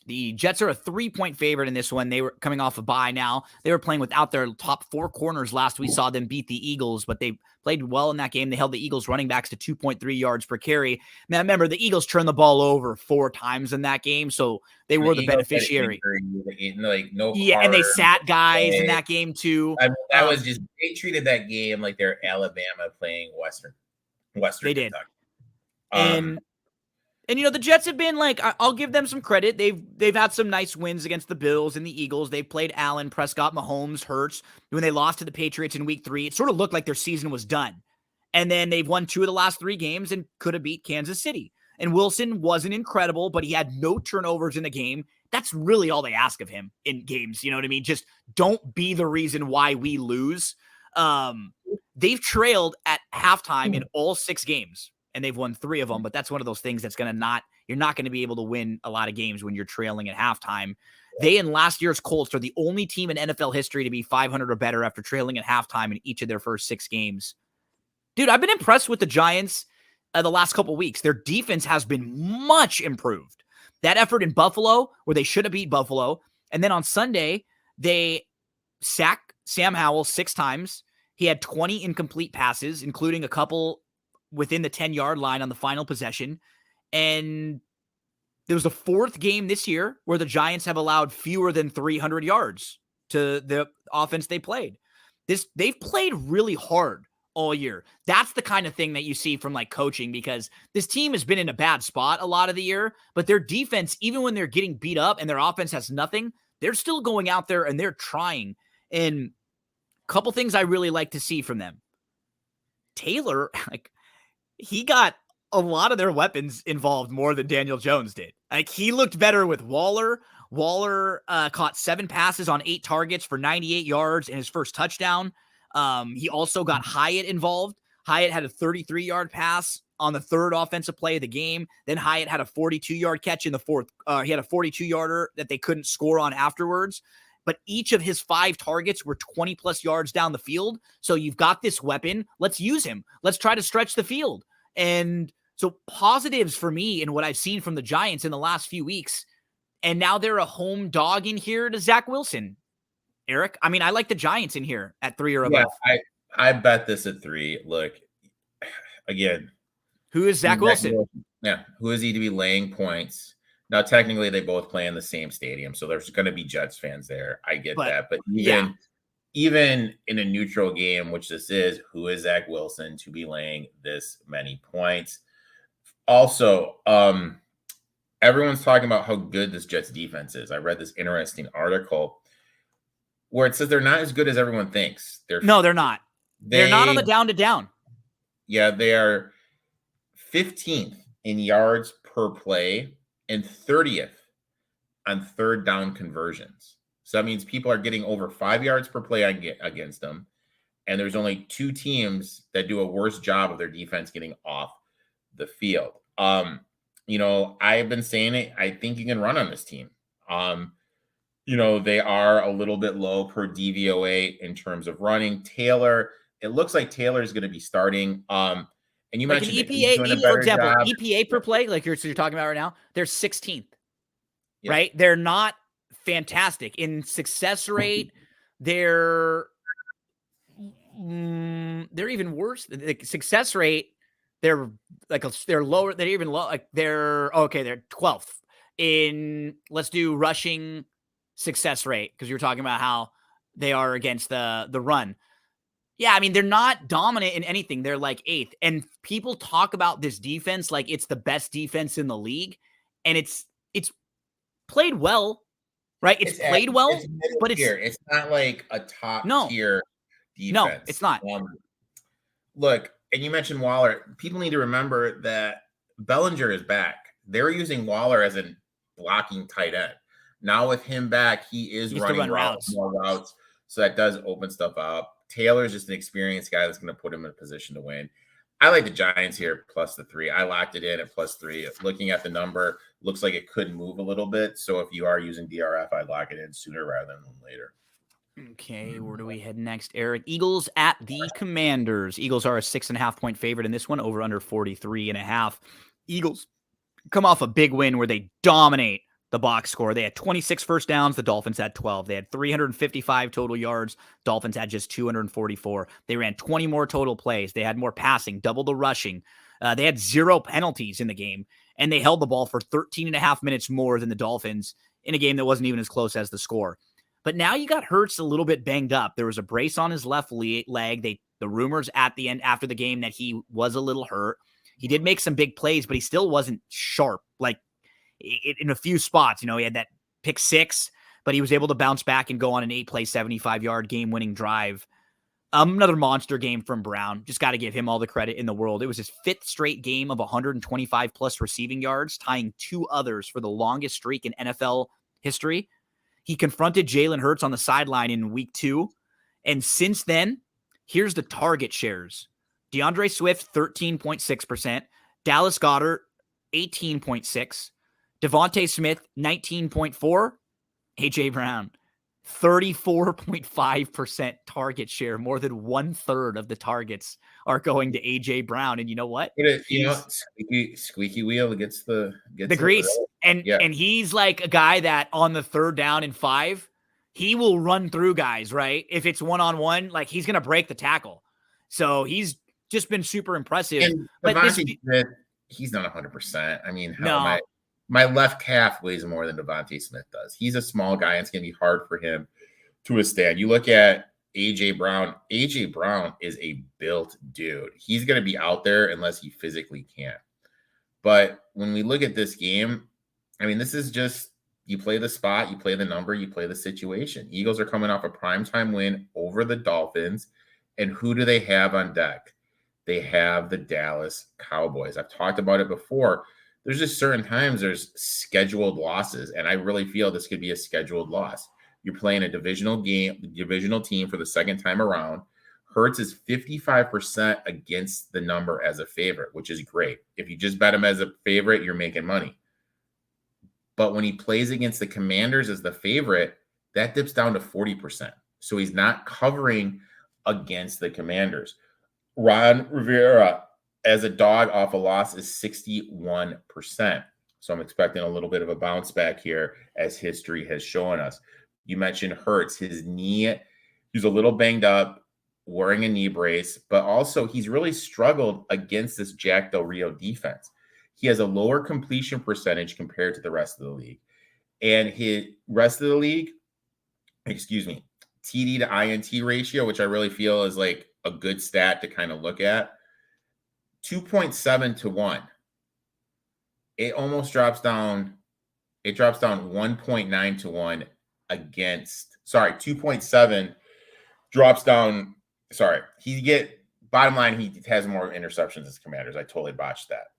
the Jets are a 3-point favorite in this one. They were coming off a bye now. They were playing without their top 4 corners last. We saw them beat the Eagles, but they played well in that game. They held the Eagles running backs to 2.3 yards per carry. Now, remember, the Eagles turned the ball over 4 times in that game, so they were the beneficiary. And they sat guys in that game too. I mean, that was just, they treated that game like they're Alabama playing Western. They did. And you know, the Jets have been like, I'll give them some credit. They've had some nice wins against the Bills and the Eagles. They played Allen, Prescott, Mahomes, Hurts. When they lost to the Patriots in week 3, it sort of looked like their season was done. And then they've won 2 of the last 3 games and could have beat Kansas City. And Wilson wasn't incredible, but he had no turnovers in the game. That's really all they ask of him in games. You know what I mean? Just don't be the reason why we lose. They've trailed at halftime in all 6 games. And they've won 3 of them, but that's one of those things that's you're not going to be able to win a lot of games when you're trailing at halftime. They and last year's Colts are the only team in NFL history to be 500 or better after trailing at halftime in each of their first 6 games. Dude, I've been impressed with the Giants the last couple weeks. Their defense has been much improved. That effort in Buffalo, where they should have beat Buffalo, and then on Sunday, they sacked Sam Howell 6 times. He had 20 incomplete passes, including a couple within the 10-yard line on the final possession. And there was the 4th game this year where the Giants have allowed fewer than 300 yards to the offense they played. They've played really hard all year. That's the kind of thing that you see from like coaching, because this team has been in a bad spot a lot of the year, but their defense, even when they're getting beat up and their offense has nothing, they're still going out there and they're trying. And a couple things I really like to see from them. Taylor, he got a lot of their weapons involved more than Daniel Jones did. Like, he looked better with Waller. Waller caught 7 passes on 8 targets for 98 yards in his first touchdown. He also got Hyatt involved. Hyatt had a 33-yard pass on the 3rd offensive play of the game. Then Hyatt had a 42-yard catch in the 4th. He had a 42-yarder that they couldn't score on afterwards. But each of his 5 targets were 20-plus yards down the field. So you've got this weapon. Let's use him. Let's try to stretch the field. And so positives for me in what I've seen from the Giants in the last few weeks. And now they're a home dog in here to Zach Wilson. Erik, I mean, I like the Giants in here at 3 or above. Yeah, I bet this at 3. Look, again. Who is Zach Wilson? Yeah, who is he to be laying points? Now, technically, they both play in the same stadium, so there's going to be Jets fans there. I get that. But even in a neutral game, which this is, who is Zach Wilson to be laying this many points? Also, everyone's talking about how good this Jets defense is. I read this interesting article where it says they're not as good as everyone thinks. They're not. They're not on the down to down. Yeah, they are 15th in yards per play and 30th on 3rd down conversions. So that means people are getting over 5 yards per play against them. And there's only 2 teams that do a worse job of their defense getting off the field. You know, I've been saying it. I think you can run on this team. You know, they are a little bit low per DVOA in terms of running. Taylor, it looks like Taylor is going to be starting. And you like mentioned EPA, for example, EPA per play, like you're talking about right now, they're 16th, right? They're not fantastic in success rate. They're They're even worse. The success rate, they're they're lower. They're even low. Like they're 12th in. Let's do rushing success rate because you're talking about how they are against the run. Yeah, I mean, they're not dominant in anything. They're like 8th. And people talk about this defense like it's the best defense in the league. And it's played well, right? It's played well, but it's not like a top tier defense. No, it's not. Look, and you mentioned Waller. People need to remember that Bellinger is back. They were using Waller as a blocking tight end. Now with him back, he is running more routes. So that does open stuff up. Taylor's just an experienced guy that's going to put him in a position to win. I like the Giants here plus the 3. I locked it in at plus 3. Looking at the number, looks like it could move a little bit. So if you are using DRF, I'd lock it in sooner rather than later. Okay, where do we head next, Eric? Eagles at the Commanders. Eagles are a 6.5-point favorite in this one, over under 43.5. Eagles come off a big win where they dominate the box score. They had 26 first downs. The Dolphins had 12. They had 355 total yards. Dolphins had just 244. They ran 20 more total plays. They had more passing, double the rushing. They had 0 penalties in the game, and they held the ball for 13 and a half minutes more than the Dolphins in a game that wasn't even as close as the score. But now you got Hurts a little bit banged up. There was a brace on his left leg. The rumors at the end after the game that he was a little hurt. He did make some big plays, but he still wasn't sharp. Like in a few spots, he had that pick 6, but he was able to bounce back and go on an 8-play, 75-yard game-winning drive. Another monster game from Brown. Just got to give him all the credit in the world. It was his 5th straight game of 125-plus receiving yards, tying 2 others for the longest streak in NFL history. He confronted Jalen Hurts on the sideline in week 2. And since then, here's the target shares. DeAndre Swift, 13.6%. Dallas Goedert, 18.6%. Devontae Smith, 19.4%. A.J. Brown, 34.5% target share. More than 1/3 of the targets are going to A.J. Brown. And you know what? Squeaky wheel gets the grease. And he's like a guy that on the 3rd down and 5, he will run through guys, right? If it's one-on-one, like he's going to break the tackle. So he's just been super impressive. And but Smith, he's not 100%. I mean, my left calf weighs more than Devontae Smith does. He's a small guy, and it's going to be hard for him to withstand. You look at A.J. Brown. A.J. Brown is a built dude. He's going to be out there unless he physically can't. But when we look at this game, I mean, this is just you play the spot, you play the number, you play the situation. Eagles are coming off a primetime win over the Dolphins. And who do they have on deck? They have the Dallas Cowboys. I've talked about it before. There's just certain times there's scheduled losses, and I really feel this could be a scheduled loss. You're playing a divisional team for the second time around. Hurts is 55% against the number as a favorite, which is great. If you just bet him as a favorite, you're making money. But when he plays against the Commanders as the favorite, that dips down to 40%. So he's not covering against the Commanders. Ron Rivera as a dog off a loss is 61%. So I'm expecting a little bit of a bounce back here as history has shown us. You mentioned Hurts, his knee, he's a little banged up, wearing a knee brace, but also he's really struggled against this Jack Del Rio defense. He has a lower completion percentage compared to the rest of the league. And his rest of the league, TD to INT ratio, which I really feel is like a good stat to kind of look at, 2.7 to 1. It almost drops down. It drops down 1.9 to 1 against, 2.7 drops down. Bottom line, he has more interceptions as Commanders. I totally botched that.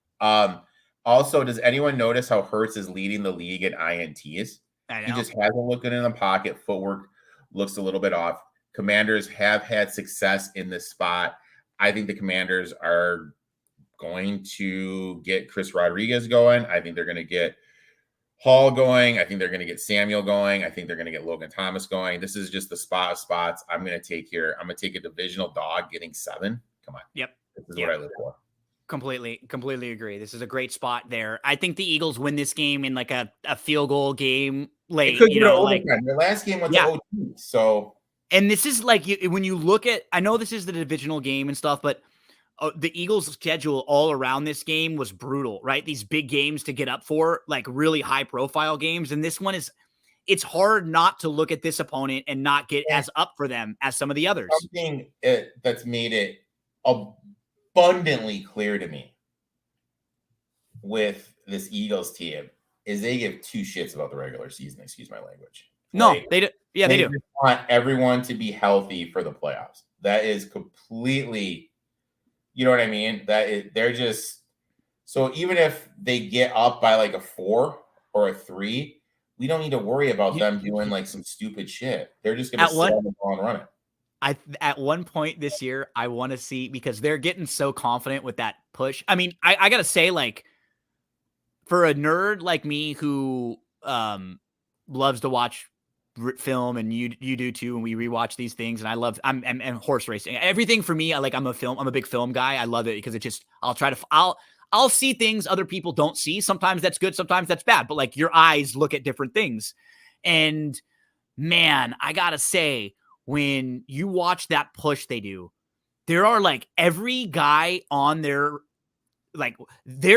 Also, does anyone notice how Hurts is leading the league in INTs? He just hasn't looked good in the pocket. Footwork looks a little bit off. Commanders have had success in this spot. I think the Commanders are going to get Chris Rodriguez going. I think they're going to get Hall going. I think they're going to get Samuel going. I think they're going to get Logan Thomas going. This is just the spot of spots I'm going to take here. I'm going to take a divisional dog getting 7. Come on. Yep. This is what I live for. Completely agree. This is a great spot there. I think the Eagles win this game in like a field goal game late. It could Their last game went to OT. So And this is like when you look at, I know this is the divisional game and stuff, but the Eagles' schedule all around this game was brutal, right? These big games to get up for, like really high profile games. And this one is, it's hard not to look at this opponent and not get as up for them as some of the others. Something that's made it abundantly clear to me with this Eagles team is they give two shits about the regular season. Excuse my language. No, they do. Yeah, they do. Just want everyone to be healthy for the playoffs. That is completely, you know what I mean? They're just, so even if they get up by like a 4 or a 3, we don't need to worry about them doing like some stupid shit. They're just going to sit on the ball and run it. At one point this year, I want to see, because they're getting so confident with that push. I mean, I got to say, like, for a nerd like me who loves to watch film, and you do too, and we rewatch these things, and I'm horse racing, everything for me, I'm a big film guy. I love it because it just, I'll see things other people don't see. Sometimes that's good, sometimes that's bad, but like your eyes look at different things. And man, I gotta say, when you watch that push they do, there are like every guy on their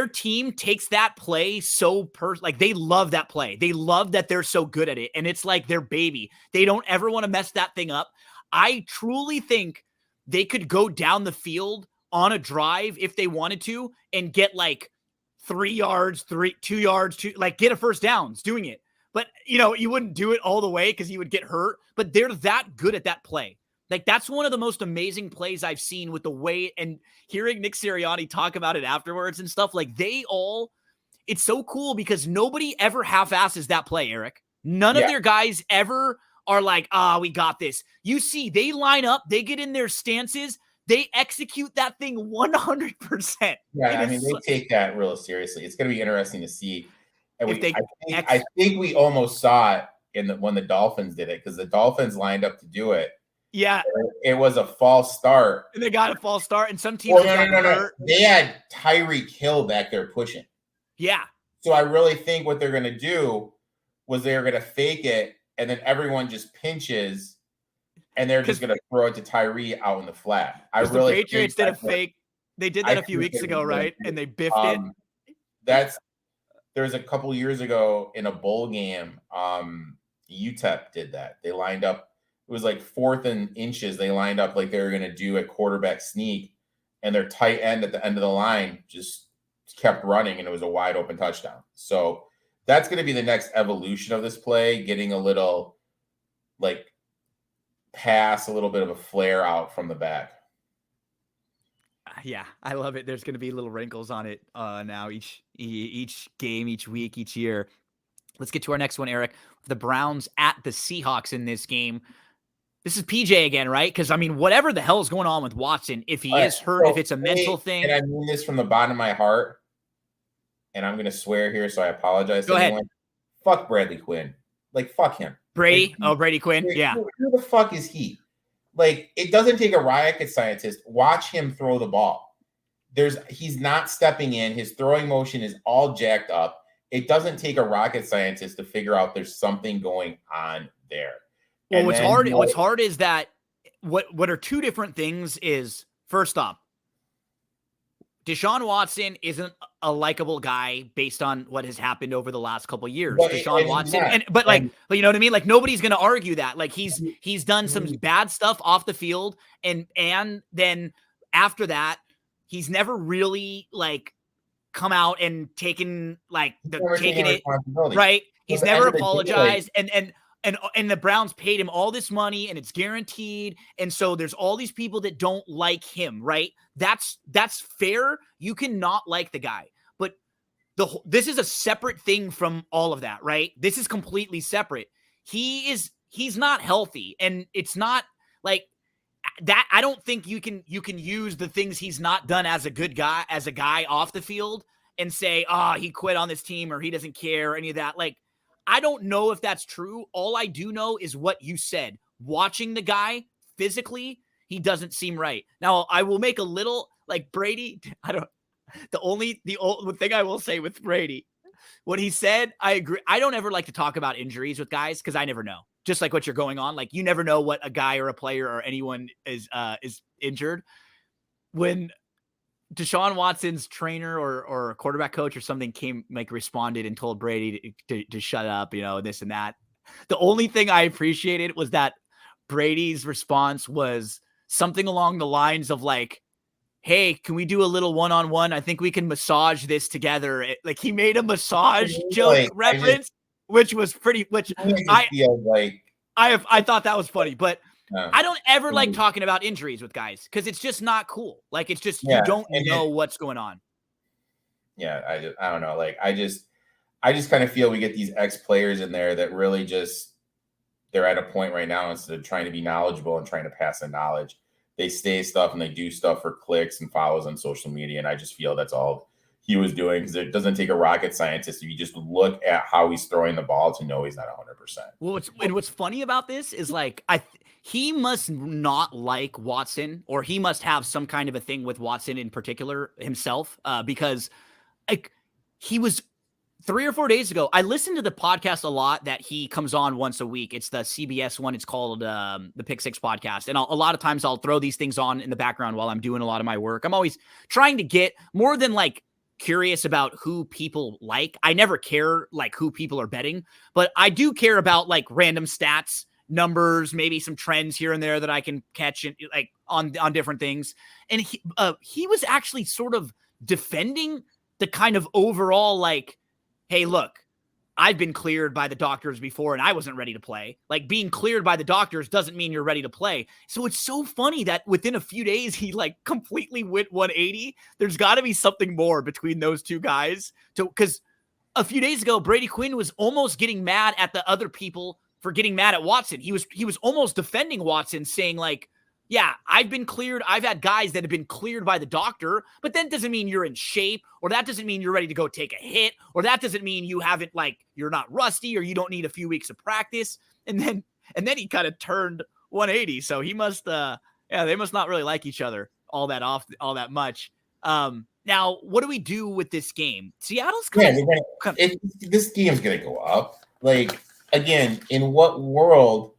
team takes that play so like they love that play. They love that they're so good at it. And it's like their baby. They don't ever want to mess that thing up. I truly think they could go down the field on a drive if they wanted to and get like 2 yards, like get a first downs doing it. But you wouldn't do it all the way because you would get hurt, but they're that good at that play. Like, that's one of the most amazing plays I've seen with the way, and hearing Nick Sirianni talk about it afterwards and stuff, like it's so cool because nobody ever half-asses that play, Eric. None of their guys ever are like, we got this. You see, they line up, they get in their stances, they execute that thing 100%. Yeah, they take that real seriously. It's going to be interesting to see. And I think we almost saw it when the Dolphins did it, because the Dolphins lined up to do it. Yeah. It was a false start. And they got a false start, and some teams no. They had Tyreek Hill back there pushing. Yeah. So I really think what they're going to do was they're going to fake it, and then everyone just pinches, and they're just going to throw it to Tyree out in the flat. The Patriots did a fake. They did that a few weeks ago, right? And they biffed it. There's a couple years ago in a bowl game, UTEP did that. They lined up. It was like 4th and inches. They lined up like they were going to do a quarterback sneak, and their tight end at the end of the line just kept running, and it was a wide open touchdown. So that's going to be the next evolution of this play, getting a little like pass, a little bit of a flare out from the back. Yeah, I love it. There's going to be little wrinkles on it now each game, each week, each year. Let's get to our next one, Eric. The Browns at the Seahawks in this game. This is PJ again, right? Because, whatever the hell is going on with Watson, if he is hurt, if it's a mental thing. And I mean this from the bottom of my heart, and I'm going to swear here, so I apologize to anyone. Fuck Bradley Quinn. Like, fuck him. Brady? Brady Quinn? Yeah. Who the fuck is he? Like, it doesn't take a rocket scientist. Watch him throw the ball. He's not stepping in. His throwing motion is all jacked up. It doesn't take a rocket scientist to figure out there's something going on there. Well, what's hard is that what are two different things is, first off, Deshaun Watson isn't a likable guy based on what has happened over the last couple of years. Deshaun Watson, but you know what I mean? Like, nobody's going to argue that. Like, he's done some bad stuff off the field, and then after that, he's never really like come out and taken it right. He's never apologized, and the Browns paid him all this money, and it's guaranteed. And so there's all these people that don't like him, right? That's fair. You cannot like the guy, but this is a separate thing from all of that, right? This is completely separate. He's not healthy, and it's not like that. I don't think you can use the things he's not done as a guy off the field and say, he quit on this team, or he doesn't care, or any of that. Like, I don't know if that's true. All I do know is what you said. Watching the guy physically, he doesn't seem right. Now, I will make a little, like, Brady. The thing I will say with Brady, what he said, I agree. I don't ever like to talk about injuries with guys because I never know. just like what you're going on. Like, you never know what a guy or a player or anyone is injured. When Deshaun Watson's trainer or quarterback coach or something responded and told Brady to shut up, this and that. The only thing I appreciated was that Brady's response was something along the lines of like, hey, can we do a little one-on-one? I think we can massage this together. Like, he made a massage joke reference, which was pretty, I thought that was funny, but I don't ever like talking about injuries with guys because it's just not cool. Like, it's just, you don't know what's going on. Yeah. I don't know. Like, I just kind of feel we get these ex-players in there that really they're at a point right now, instead of trying to be knowledgeable and trying to pass the knowledge, they say stuff and they do stuff for clicks and follows on social media. And I just feel that's all he was doing, because it doesn't take a rocket scientist if you just look at how he's throwing the ball to know he's not 100%. Well, what's funny about this is like, he must not like Watson, or he must have some kind of a thing with Watson in particular himself, because like, he was 3 or 4 days ago. I listened to the podcast a lot that he comes on once a week. It's the CBS one. It's called the Pick Six podcast. And a lot of times I'll throw these things on in the background while I'm doing a lot of my work. I'm always trying to get more than like curious about who people like. I never care like who people are betting, but I do care about like random stats, numbers, maybe some trends here and there that I can catch like on different things. And he was actually sort of defending the kind of overall like, hey, look, I've been cleared by the doctors before and I wasn't ready to play. Like, being cleared by the doctors doesn't mean you're ready to play. So it's so funny that within a few days, he like completely went 180. There's got to be something more between those two guys. Because a few days ago, Brady Quinn was almost getting mad at the other people for getting mad at Watson. He was almost defending Watson, saying like, yeah, I've been cleared. I've had guys that have been cleared by the doctor, but that doesn't mean you're in shape, or that doesn't mean you're ready to go take a hit, or that doesn't mean you haven't, like, you're not rusty, or you don't need a few weeks of practice. And then he kind of turned 180. So he must, they must not really like each other all that much. Now, what do we do with this game? Seattle's this game's gonna go up. Like, again, in what world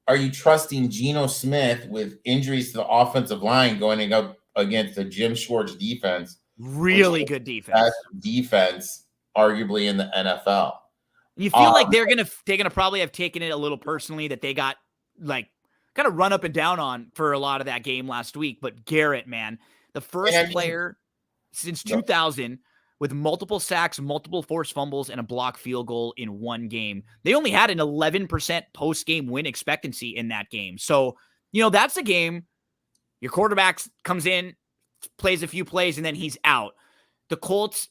are you trusting Geno Smith with injuries to the offensive line going up against the Jim Schwartz defense? Really good defense. Best defense, arguably, in the NFL. You feel like they're gonna probably have taken it a little personally that they got like kind of run up and down on for a lot of that game last week. But Garrett, man, the first player since 2000 with multiple sacks, multiple forced fumbles, and a blocked field goal in one game. They only had an 11% post-game win expectancy in that game. So, that's a game. Your quarterback comes in, plays a few plays, and then he's out. The Colts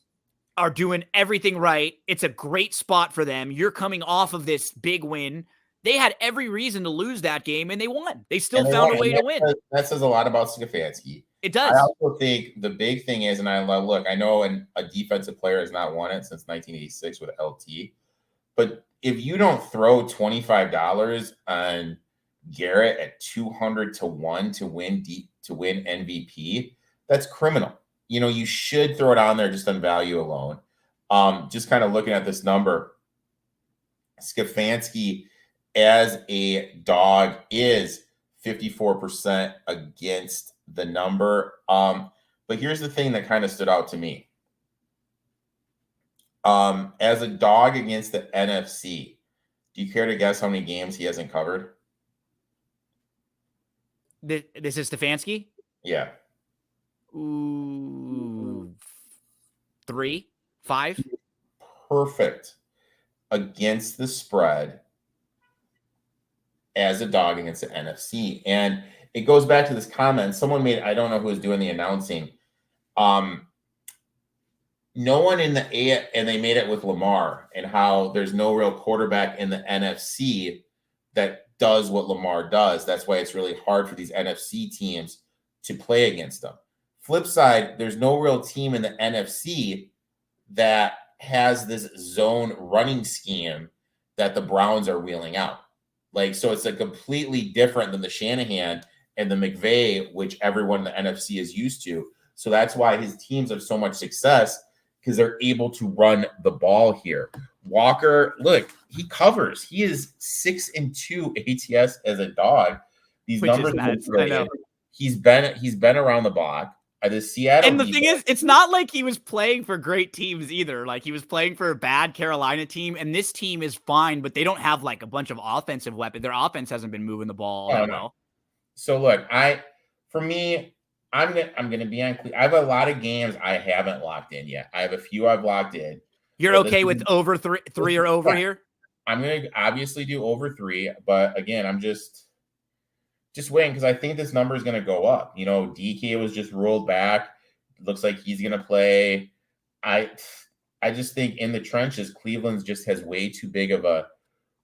are doing everything right. It's a great spot for them. You're coming off of this big win. They had every reason to lose that game, and they won. They still found a way to win. That says a lot about Stefanski. It does. I also think the big thing is, and I know a defensive player has not won it since 1986 with LT, but if you don't throw $25 on Garrett at 200 to 1 to win MVP, that's criminal. You should throw it on there just on value alone. Just kind of looking at this number, Stefanski as a dog is 54% against the number. But here's the thing that kind of stood out to me. As a dog against the NFC, do you care to guess how many games he hasn't covered? This is Stefanski? Yeah. Ooh. 3, 5? Perfect against the spread as a dog against the NFC. And it goes back to this comment someone made. I don't know who was doing the announcing. No one in the and they made it with Lamar, and how there's no real quarterback in the NFC that does what Lamar does. That's why it's really hard for these NFC teams to play against them. Flip side, there's no real team in the NFC that has this zone running scheme that the Browns are wheeling out. So it's a completely different than the Shanahan and the McVay, which everyone in the NFC is used to. So that's why his teams have so much success, because they're able to run the ball here. Walker, look, he covers. He is 6-2 ATS as a dog. These Which numbers is are nuts. great. I know. He's been around the block. The Seattle And the thing is, it's not like he was playing for great teams either. Like, he was playing for a bad Carolina team, and this team is fine, but they don't have like a bunch of offensive weapons. Their offense hasn't been moving the ball all that well. So look, for me, I'm gonna be on. I have a lot of games I haven't locked in yet. I have a few I've locked in. You're okay with over three or over here? I'm gonna obviously do over 3, but again, I'm just waiting because I think this number is gonna go up. You know, DK was just rolled back. Looks like he's gonna play. I just think in the trenches, Cleveland just has way too big of an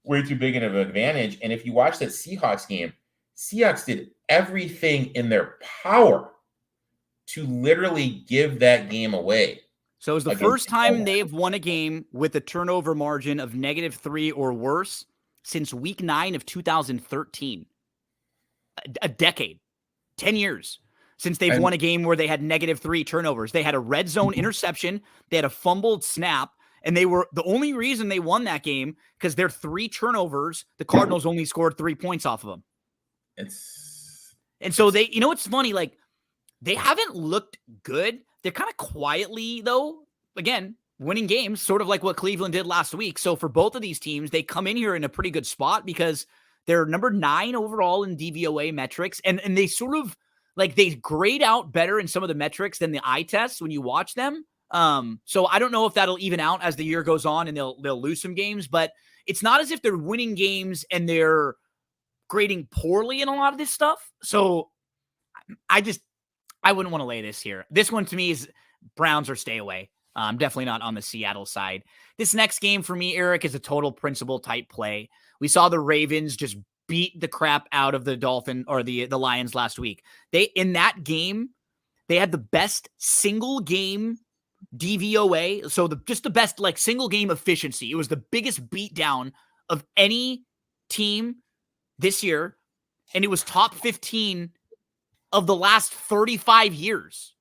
advantage. And if you watch that Seahawks game, Seahawks did everything in their power to literally give that game away. So it was the first time they've won a game with a turnover margin of -3 or worse since week 9 of 2013. A decade, 10 years since they've won a game where they had -3 turnovers. They had a red zone interception. They had a fumbled snap. And they were the only reason they won that game because their 3 turnovers, the Cardinals only scored 3 points off of them. And so they, you know, it's funny, like they haven't looked good. They're kind of quietly, though, again, winning games, sort of like what Cleveland did last week. So for both of these teams, they come in here in a pretty good spot because they're number 9 overall in DVOA metrics. And they sort of like they grade out better in some of the metrics than the eye tests when you watch them. So I don't know if that'll even out as the year goes on and they'll lose some games, but it's not as if they're winning games and they're grading poorly in a lot of this stuff. So I wouldn't want to lay this here. This one to me is Browns or stay away. I'm definitely not on the Seattle side. This next game for me, Eric, is a total principle type play. We saw the Ravens just beat the crap out of the Dolphins or the Lions last week. In that game, they had the best single game DVOA. So just the best like single game efficiency. It was the biggest beatdown of any team this year. And it was top 15 of the last 35 years.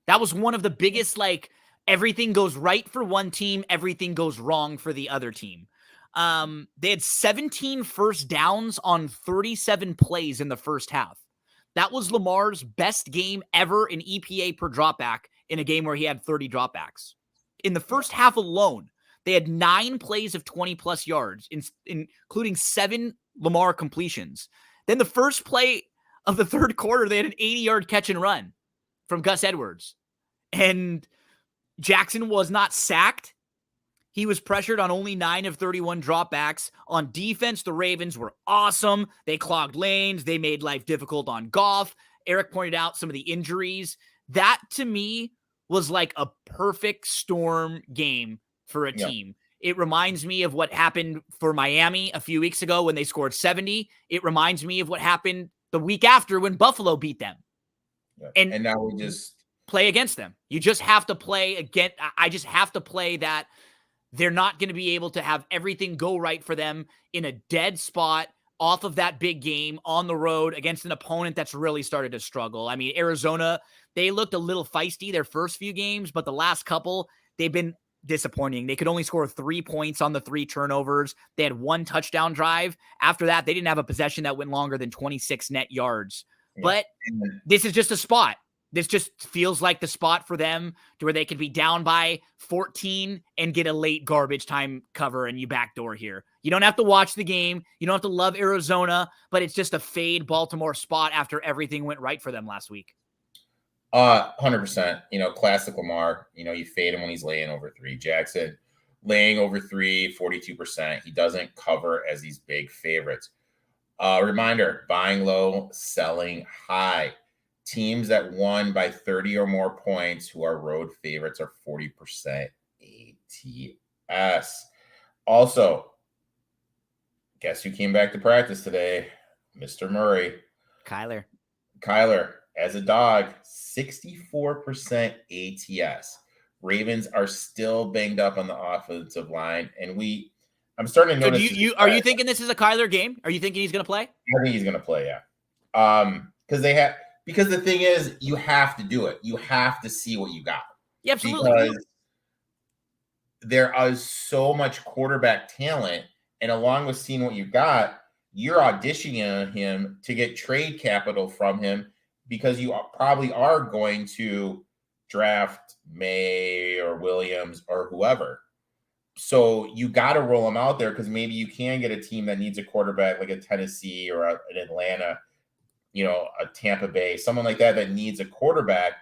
That was one of the biggest, like, everything goes right for one team, everything goes wrong for the other team. They had 17 first downs on 37 plays in the first half. That was Lamar's best game ever in EPA per dropback in a game where he had 30 dropbacks. In the first half alone, they had 9 plays of 20-plus yards, including 7 Lamar completions. Then the first play of the third quarter, they had an 80-yard catch and run from Gus Edwards. And Jackson was not sacked. He was pressured on only 9 of 31 dropbacks. On defense, the Ravens were awesome. They clogged lanes. They made life difficult on Goff. Erik pointed out some of the injuries. That, to me, was like a perfect storm game for a team. It reminds me of what happened for Miami a few weeks ago when they scored 70. It reminds me of what happened the week after when Buffalo beat them. And now we just play against them. You just have to play again. I just have to play that they're not going to be able to have everything go right for them in a dead spot off of that big game on the road against an opponent that's really started to struggle. I mean, Arizona, they looked a little feisty their first few games, but the last couple, they've been disappointing. They could only score 3 points on the 3 turnovers. They had 1 touchdown drive. After that, they didn't have a possession that went longer than 26 net yards. But this is just a spot. This just feels like the spot for them to where they could be down by 14 and get a late garbage time cover and you backdoor here. You don't have to watch the game. You don't have to love Arizona, but it's just a fade Baltimore spot after everything went right for them last week. 100%. You know, classic Lamar. You know, you fade him when he's laying over 3. Jackson laying over 3, 42%. He doesn't cover as these big favorites. Reminder, buying low, selling high. Teams that won by 30 or more points who are road favorites are 40% ATS. Also, guess who came back to practice today? Mr. Murray. Kyler, as a dog, 64% ATS. Ravens are still banged up on the offensive line, and I'm starting to notice. So are you thinking this is a Kyler game? Are you thinking he's going to play? I think he's going to play, yeah. Because the thing is, you have to do it. You have to see what you got. Yeah, absolutely. Because there is so much quarterback talent, and along with seeing what you got, you're auditioning him to get trade capital from him because you probably are going to draft May or Williams or whoever. So you got to roll him out there because maybe you can get a team that needs a quarterback like a Tennessee or an Atlanta, a Tampa Bay, someone like that needs a quarterback.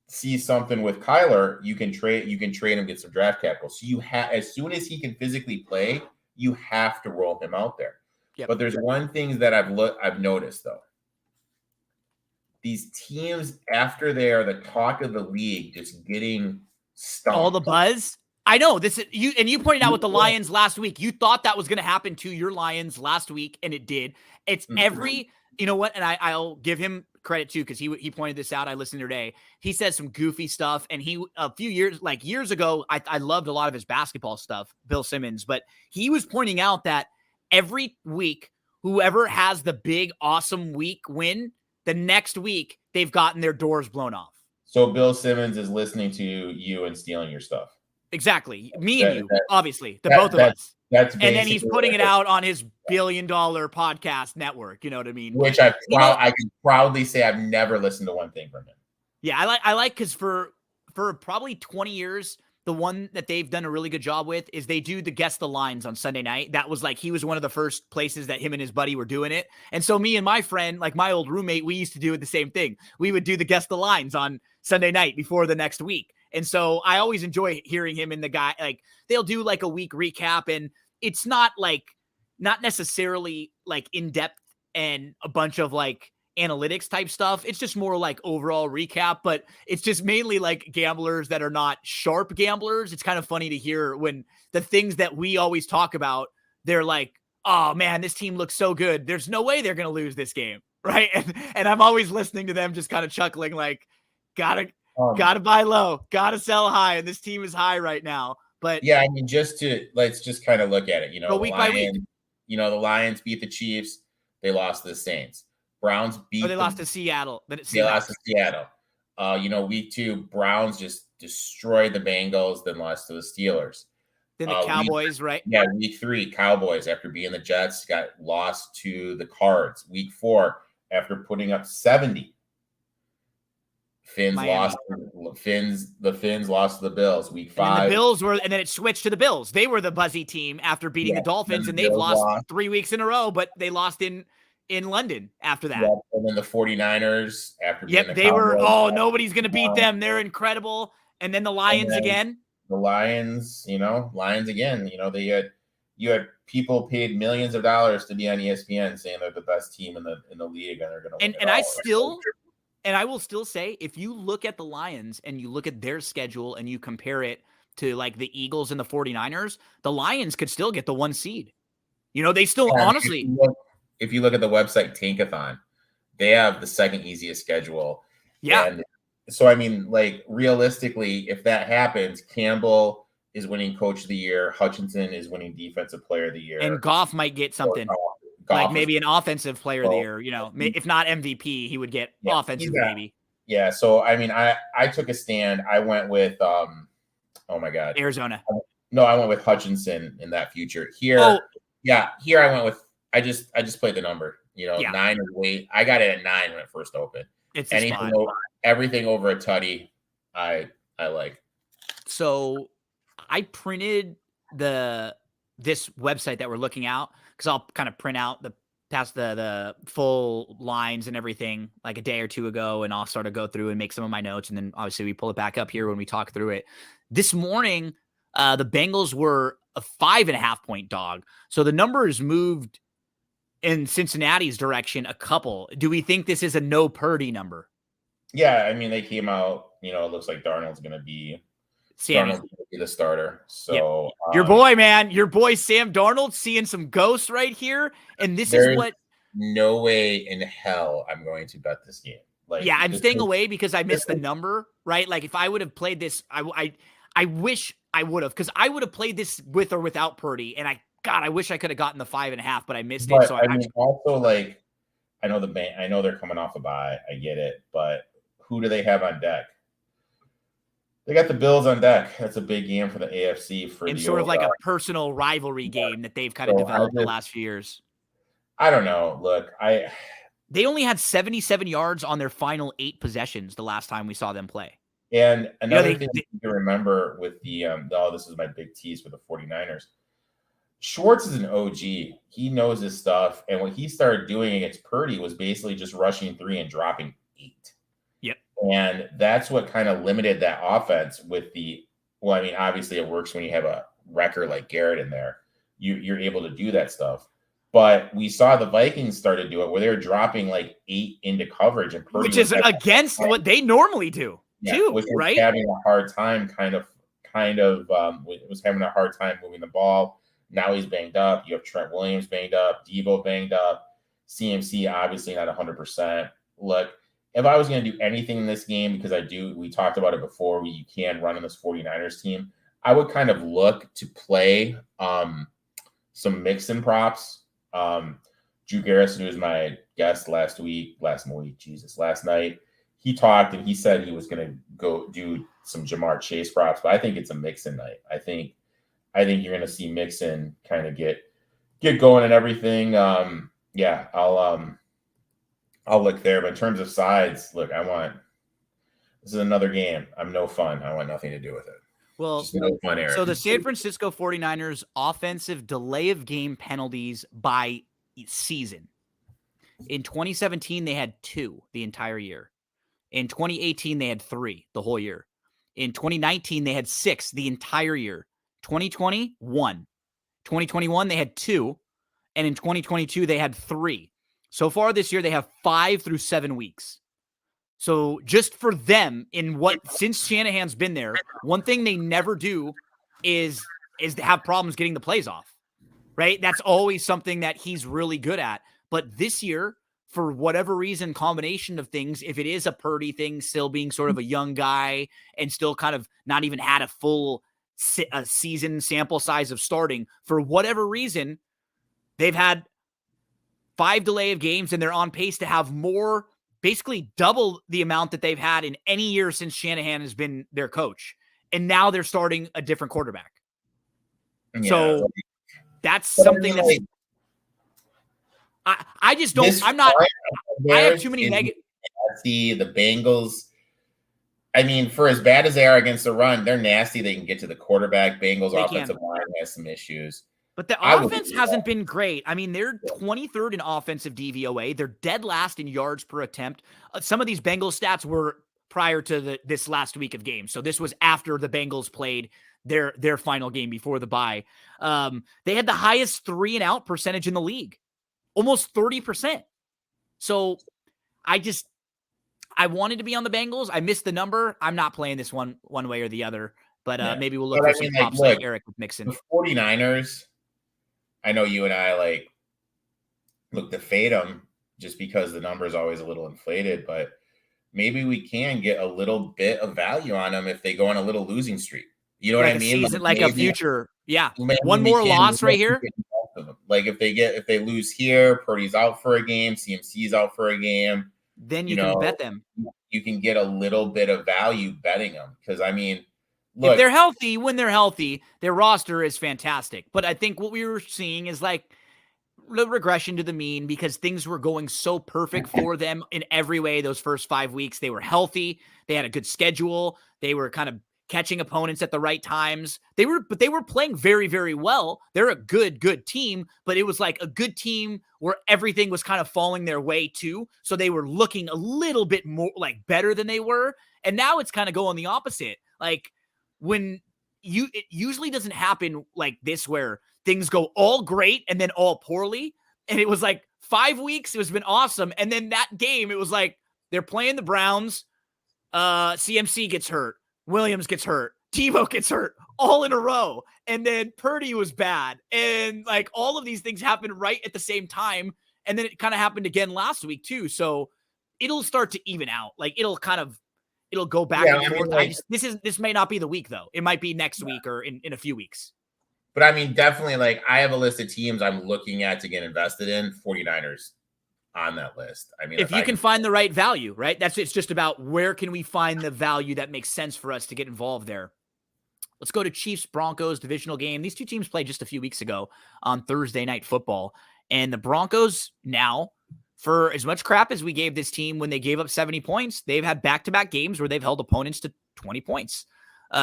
See something with Kyler, you can trade him, get some draft capital. So you have, as soon as he can physically play, you have to roll him out there. Yep. But there's one thing that I've noticed though. These teams, after they are the talk of the league, just getting stumped. All the buzz. I know this is you, and you pointed out with the Lions last week. You thought that was going to happen to your Lions last week, and it did. It's every, you know what? And I'll give him credit too, because he pointed this out. I listened today. He says some goofy stuff, and he a few years ago, I loved a lot of his basketball stuff, Bill Simmons, but he was pointing out that every week, whoever has the big awesome week win, the next week they've gotten their doors blown off. So Bill Simmons is listening to you and stealing your stuff. Exactly. Me and you, obviously, both of us. That's and then he's putting it out on his $1 billion podcast network. You know what I mean? Which I can proudly say I've never listened to one thing from him. Yeah, I like because for probably 20 years, the one that they've done a really good job with is they do the Guess the Lines on Sunday night. That was like, he was one of the first places that him and his buddy were doing it. And so me and my friend, like my old roommate, we used to do it the same thing. We would do the Guess the Lines on Sunday night before the next week. And so I always enjoy hearing him and the guy, like they'll do like a week recap, and it's not necessarily like in depth and a bunch of like analytics type stuff. It's just more like overall recap, but it's just mainly like gamblers that are not sharp gamblers. It's kind of funny to hear when the things that we always talk about, they're like, oh man, this team looks so good. There's no way they're going to lose this game. Right. And I'm always listening to them just kind of chuckling, like, gotta buy low, gotta sell high. And this team is high right now. But yeah, I mean, let's just kind of look at it, week by week. The Lions beat the Chiefs. They lost to the Saints. Browns beat. They lost to Seattle. They lost to Seattle. Week 2, Browns just destroyed the Bengals, then lost to the Steelers. Then the Cowboys, right? Yeah, week 3, Cowboys, after being the Jets, got lost to the Cards. Week 4, after putting up 70. The Finns lost to the Bills. Week 5. And the Bills and then it switched to the Bills. They were the buzzy team after beating the Dolphins, and they've lost 3 weeks in a row, but they lost in London after that. Yep. And then the 49ers after being the Cowboys, nobody's going to beat them. They're incredible. And then the Lions again. The Lions, Lions again. You had people paid millions of dollars to be on ESPN saying they're the best team in the league, and they're going to win. And I will still say, if you look at the Lions and you look at their schedule and you compare it to like the Eagles and the 49ers, the Lions could still get the 1 seed. They still honestly. If you look at the website Tankathon, they have the second easiest schedule. Yeah. And so, I mean, like realistically, if that happens, Campbell is winning Coach of the Year. Hutchinson is winning Defensive Player of the Year. And Goff might get something. Like maybe an offensive player of the year, if not MVP, he would get offensive maybe. Yeah. So, I mean, I took a stand. I went with, oh my God. Arizona. No, I went with Hutchinson in that future. Here I went with, I just played the number, 9 is weight. I got it at 9 when it first opened. It's everything over a tutty, I like. So I printed this website that we're looking at, because I'll kind of print out the full lines and everything like a day or two ago, and I'll sort of go through and make some of my notes, and then obviously we pull it back up here when we talk through it. This morning, the Bengals were a 5.5 point dog, so the numbers moved in Cincinnati's direction a couple. Do we think this is a no Purdy number? Yeah, I mean, they came out. It looks like Darnold's going to be. Darnold's going to be the starter. So your boy Sam Darnold seeing some ghosts right here, and this is what. No way in hell I'm going to bet this game. I'm staying away because I missed the number. Right, like if I would have played this, I wish I would have, because I would have played this with or without Purdy, and I wish I could have gotten the 5.5, but I missed it. So I mean, also like I know they're coming off a bye. I get it, but who do they have on deck? They got the Bills on deck. That's a big game for the AFC for And the sort of old. like a personal rivalry game that they've kind of So developed the last few years. I don't know. Look, They only had 77 yards on their final 8 possessions the last time we saw them play. and another thing to remember with the this is my big tease for the 49ers. Schwartz is an OG. He knows his stuff. And what he started doing against Purdy was basically just rushing 3 and dropping 8. Yep. And that's what kind of limited that offense with the, well, I mean, obviously it works when you have a wrecker like Garrett in there. You're able to do that stuff. But we saw the Vikings start to do it where they're dropping like 8 into coverage. And Purdy which is against what they normally do, too, which right? Was having a hard time was having a hard time moving the ball. Now he's banged up. You have Trent Williams banged up, Debo banged up, CMC obviously not 100%. Look, if I was going to do anything in this game, because we talked about it before, you can run in this 49ers team, I would kind of look to play some mix-in props. Drew Garrison, who was my guest last night, he talked and he said he was going to go do some Jamar Chase props, but I think it's a mix-in night. I think you're going to see Mixon kind of get going and everything. I'll look there. But in terms of sides, look, this is another game. I'm no fun. I want nothing to do with it. Well, no fun, Erik. So the San Francisco 49ers offensive delay of game penalties by season. In 2017, they had 2 the entire year. In 2018, they had 3 the whole year. In 2019, they had 6 the entire year. 2020, 1. 2021, they had 2. And in 2022, they had 3. So far this year, they have 5 through 7 weeks. So just for them, since Shanahan's been there, one thing they never do is to have problems getting the plays off, right? That's always something that he's really good at. But this year, for whatever reason, combination of things, if it is a Purdy thing, still being sort of a young guy and still kind of not even had a full season sample size of starting, for whatever reason, they've had 5 delay of games and they're on pace to have more, basically double the amount that they've had in any year since Shanahan has been their coach. And now they're starting a different quarterback. Yeah, so that's something that's, I just don't, I'm not, I have too many negatives. The Bengals, I mean, for as bad as they are against the run, they're nasty. They can get to the quarterback. Bengals offensive line has some issues. But the offense hasn't been great. I mean, they're 23rd in offensive DVOA. They're dead last in yards per attempt. Some of these Bengals stats were prior to this last week of games. So this was after the Bengals played their final game before the bye. They had the highest 3-and-out percentage in the league, almost 30%. So I wanted to be on the Bengals. I missed the number. I'm not playing this one way or the other. But maybe we'll look for some props like Erik with Mixon. The 49ers, I know you and I look to fade them just because the number is always a little inflated, but maybe we can get a little bit of value on them if they go on a little losing streak. You know what I mean? Like a future. Yeah. One more loss right here. Like if they lose here, Purdy's out for a game, CMC's out for a game. Then you can bet them. You can get a little bit of value betting them. Because I mean, look, if they're healthy, when they're healthy, their roster is fantastic. But I think what we were seeing is like the regression to the mean because things were going so perfect for them in every way. Those first 5 weeks, they were healthy. They had a good schedule. They were kind of catching opponents at the right times. They were playing very, very well. They're a good team, but it was like a good team where everything was kind of falling their way too. So they were looking a little bit more like better than they were. And now it's kind of going the opposite. Like, it usually doesn't happen like this where things go all great and then all poorly. And it was like 5 weeks. It was been awesome. And then that game, it was like they're playing the Browns. CMC gets hurt. Williams gets hurt. Tebow gets hurt all in a row. And then Purdy was bad. And like all of these things happened right at the same time. And then it kind of happened again last week too. So it'll start to even out. Like it'll go back and forth. This may not be the week though. It might be next week or in a few weeks. But I mean, definitely like I have a list of teams I'm looking at to get invested in. 49ers on that list. I mean, if you can find the right value, right? It's just about where can we find the value that makes sense for us to get involved there. Let's go to Chiefs Broncos divisional game. These two teams played just a few weeks ago on Thursday Night Football. And the Broncos now, for as much crap as we gave this team when they gave up 70 points, they've had back-to-back games where they've held opponents to 20 points.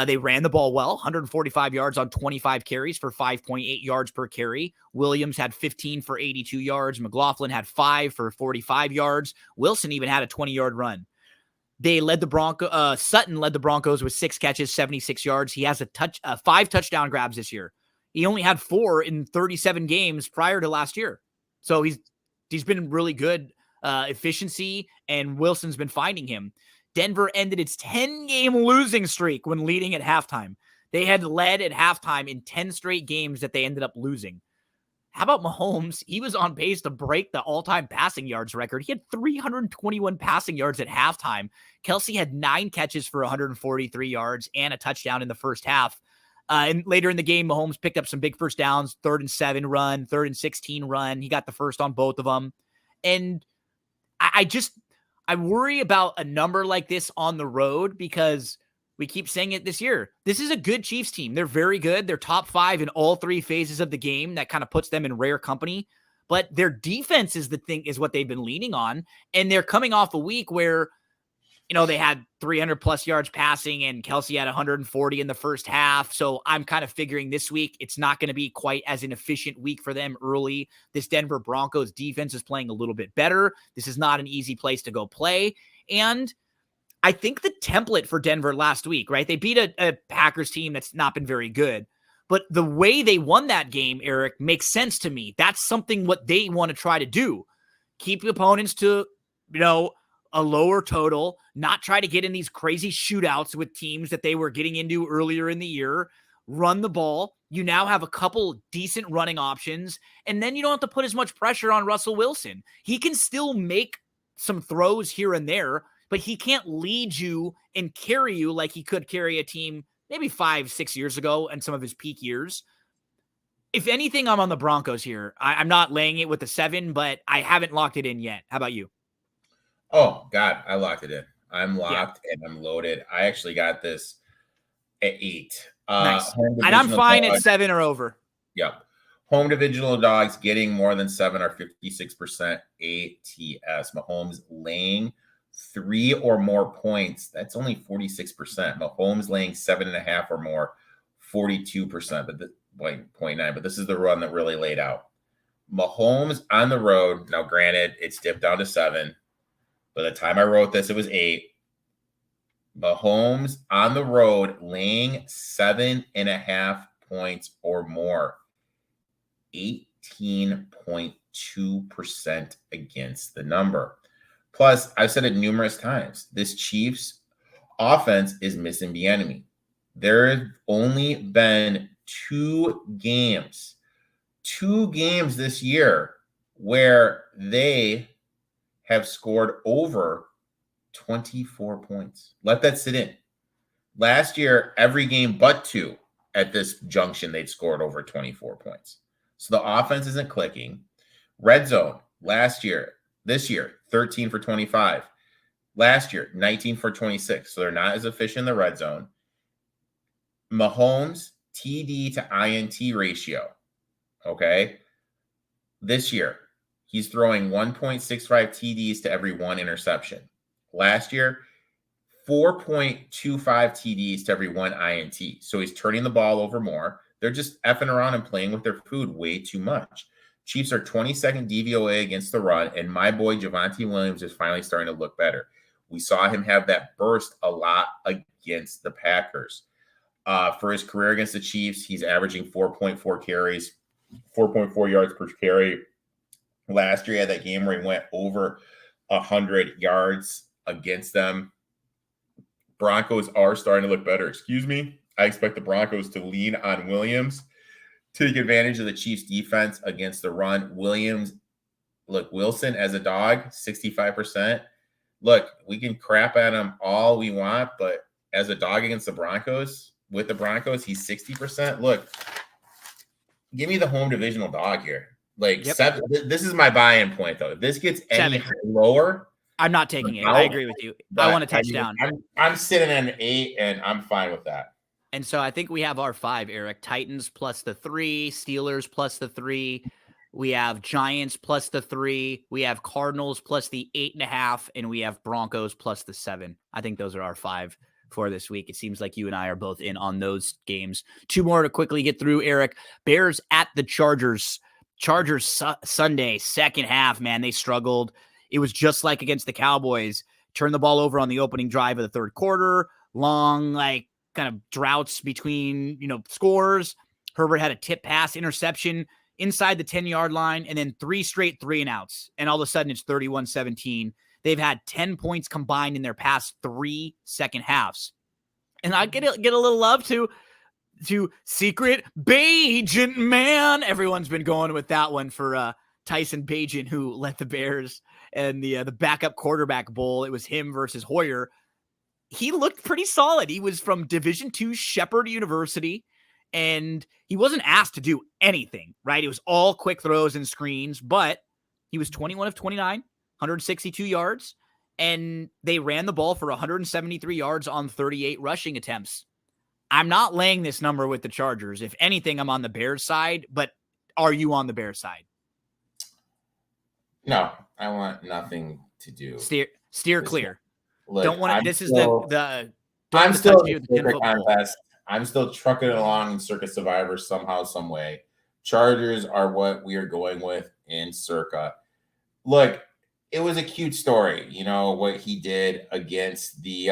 They ran the ball well, 145 yards on 25 carries for 5.8 yards per carry. Williams had 15 for 82 yards. McLaughlin had 5 for 45 yards. Wilson even had a 20-yard run. They led the Sutton led the Broncos with 6 catches, 76 yards. He has 5 touchdown grabs this year. He only had 4 in 37 games prior to last year. So he's been really good efficiency, and Wilson's been finding him. Denver ended its 10-game losing streak when leading at halftime. They had led at halftime in 10 straight games that they ended up losing. How about Mahomes? He was on pace to break the all-time passing yards record. He had 321 passing yards at halftime. Kelsey had 9 catches for 143 yards and a touchdown in the first half. And later in the game, Mahomes picked up some big first downs, 3rd and 7 run, 3rd and 16 run. He got the first on both of them. And I worry about a number like this on the road because we keep saying it this year. This is a good Chiefs team. They're very good. They're top 5 in all 3 phases of the game. That kind of puts them in rare company. But their defense is what they've been leaning on. And they're coming off a week where, they had 300 plus yards passing and Kelsey had 140 in the first half. So I'm kind of figuring this week, it's not going to be quite as an efficient week for them early. This Denver Broncos defense is playing a little bit better. This is not an easy place to go play. And I think the template for Denver last week, right? They beat a Packers team that's not been very good, but the way they won that game, Erik, makes sense to me. That's something what they want to try to do. Keep opponents to, a lower total, not try to get in these crazy shootouts with teams that they were getting into earlier in the year, run the ball. You now have a couple decent running options, and then you don't have to put as much pressure on Russell Wilson. He can still make some throws here and there, but he can't lead you and carry you like he could carry a team maybe 5-6 years ago and some of his peak years. If anything, I'm on the Broncos here. I'm not laying it with the 7, but I haven't locked it in yet. How about you? Oh, God, I locked it in. I'm locked and I'm loaded. I actually got this at 8. Nice. And I'm fine at 7 or over. Yep. Home divisional dogs getting more than 7 are 56% ATS. Mahomes laying 3 or more points. That's only 46%. Mahomes laying 7.5 or more, 42%, but 0.9. But this is the run that really laid out. Mahomes on the road. Now, granted, it's dipped down to 7. By the time I wrote this, it was 8. Mahomes on the road laying 7.5 points or more. 18.2% against the number. Plus, I've said it numerous times. This Chiefs offense is missing the enemy. There have only been 2 games this year where they have scored over 24 points. Let that sit in. Last year, every game but 2 at this junction, they'd scored over 24 points. So the offense isn't clicking. Red zone, this year, 13 for 25. Last year, 19 for 26. So they're not as efficient in the red zone. Mahomes, TD to INT ratio. Okay. This year, he's throwing 1.65 TDs to every 1 interception. Last year, 4.25 TDs to every 1 INT. So he's turning the ball over more. They're just effing around and playing with their food way too much. Chiefs are 22nd DVOA against the run, and my boy Javonte Williams is finally starting to look better. We saw him have that burst a lot against the Packers. For his career against the Chiefs, he's averaging 4.4 carries, 4.4 yards per carry. Last year, he had that game where he went over 100 yards against them. Broncos are starting to look better. I expect the Broncos to lean on Williams, take advantage of the Chiefs' defense against the run. Wilson as a dog, 65%. Look, we can crap at him all we want, but as a dog against the Broncos, he's 60%. Look, give me the home divisional dog here. Like Yep. 7. This is my buy-in point though. If this gets any 7. lower, I'm not taking it. I out, agree with you. I want but a touchdown. I'm sitting at an 8, and I'm fine with that. And so I think we have our 5, Eric. Titans plus the 3, Steelers plus the 3. We have Giants plus the 3. We have Cardinals plus the 8.5, and we have Broncos plus the 7. I think those are our 5 for this week. It seems like you and I are both in on those games. 2 more to quickly get through, Eric. Bears at the Chargers. Sunday, second half, man, they struggled. It was just like against the Cowboys. Turned the ball over on the opening drive of the third quarter. Long, kind of droughts between, scores. Herbert had a tip pass interception inside the 10-yard line, and then 3 straight 3-and-outs. And all of a sudden it's 31-17. They've had 10 points combined in their past 3 second halves. And I get a little love to Secret Bajan Man. Everyone's been going with that one for Tyson Bajan, who led the Bears and the backup quarterback bowl. It was him versus Hoyer. He looked pretty solid. He was from Division II Shepherd University, and he wasn't asked to do anything, right? It was all quick throws and screens, but he was 21 of 29, 162 yards, and they ran the ball for 173 yards on 38 rushing attempts. I'm not laying this number with the Chargers. If anything, I'm on the Bears side, but are you on the Bears side? No, I want nothing to do. Steer clear. Look, don't want to. This is the. I'm still in the contest. I'm still trucking along in Circa Survivor somehow, some way. Chargers are what we are going with in Circa. Look, it was a cute story, what he did against the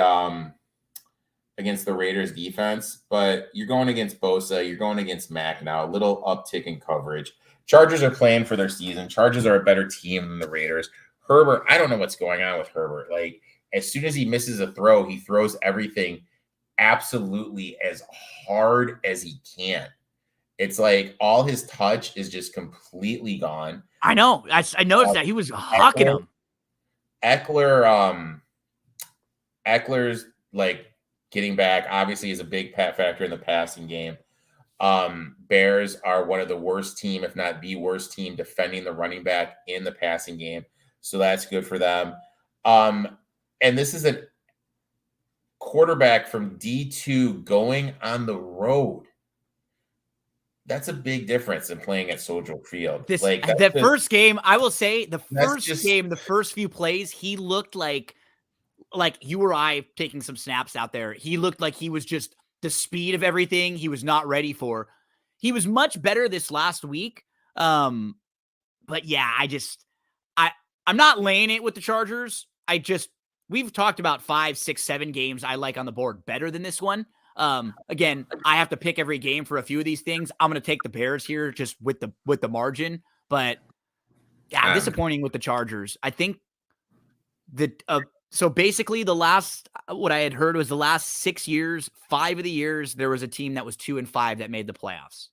Raiders defense, but you're going against Bosa, you're going against Mac now, a little uptick in coverage. Chargers are playing for their season. Chargers are a better team than the Raiders. Herbert, I don't know what's going on with Herbert. Like, as soon as he misses a throw, he throws everything absolutely as hard as he can. It's like all his touch is just completely gone. I know. I noticed that he was hawking him. Eckler's like getting back, obviously, is a big factor in the passing game. Bears are one of the worst team, if not the worst team, defending the running back in the passing game. So that's good for them. And this is a quarterback from D2 going on the road. That's a big difference in playing at Soldier Field. First game, I will say the first few plays, he looked like you or I taking some snaps out there. He looked like he was just the speed of everything he was not ready for. He was much better this last week. But yeah, I'm not laying it with the Chargers. We've talked about 5, 6, 7 games I like on the board better than this one. Again, I have to pick every game for a few of these things. I'm going to take the Bears here just with the margin, but yeah, disappointing with the Chargers. I think that, so basically what I had heard was the last 6 years, 5 of the years, there was a team that was 2-5 that made the playoffs.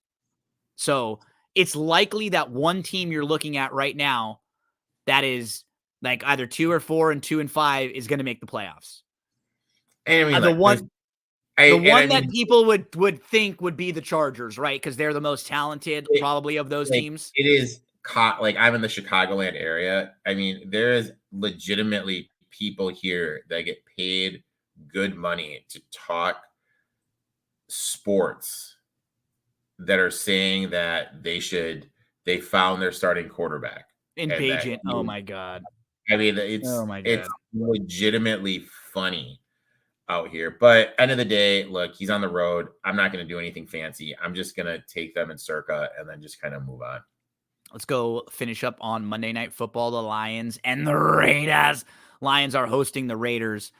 So it's likely that one team you're looking at right now that is like either 2 or 4 and 2-5 is going to make the playoffs. And the one that people would think would be the Chargers, right? Because they're the most talented, probably, of those teams. It is like I'm in the Chicagoland area. I mean, there is legitimately people here that get paid good money to talk sports that are saying that they found their starting quarterback in Bajan. Oh my God. I mean, it's legitimately funny out here. But end of the day, look, he's on the road. I'm not going to do anything fancy. I'm just going to take them in Circa and then just kind of move on. Let's go finish up on Monday Night Football. The Lions and the Raiders. Lions are hosting the Raiders.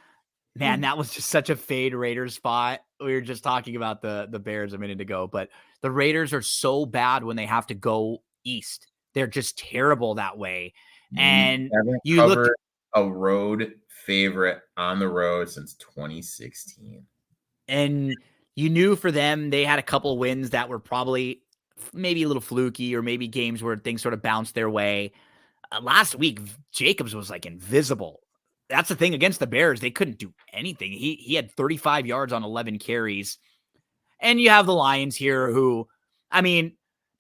Man, that was just such a fade Raiders spot. We were just talking about the Bears a minute ago, but the Raiders are so bad when they have to go east. They're just terrible that way. And you look a road favorite on the road since 2016. And you knew for them, they had a couple wins that were probably maybe a little fluky or maybe games where things sort of bounced their way. Last week, Jacobs was like invisible. That's the thing against the Bears. They couldn't do anything. He had 35 yards on 11 carries. And you have the Lions here who, I mean,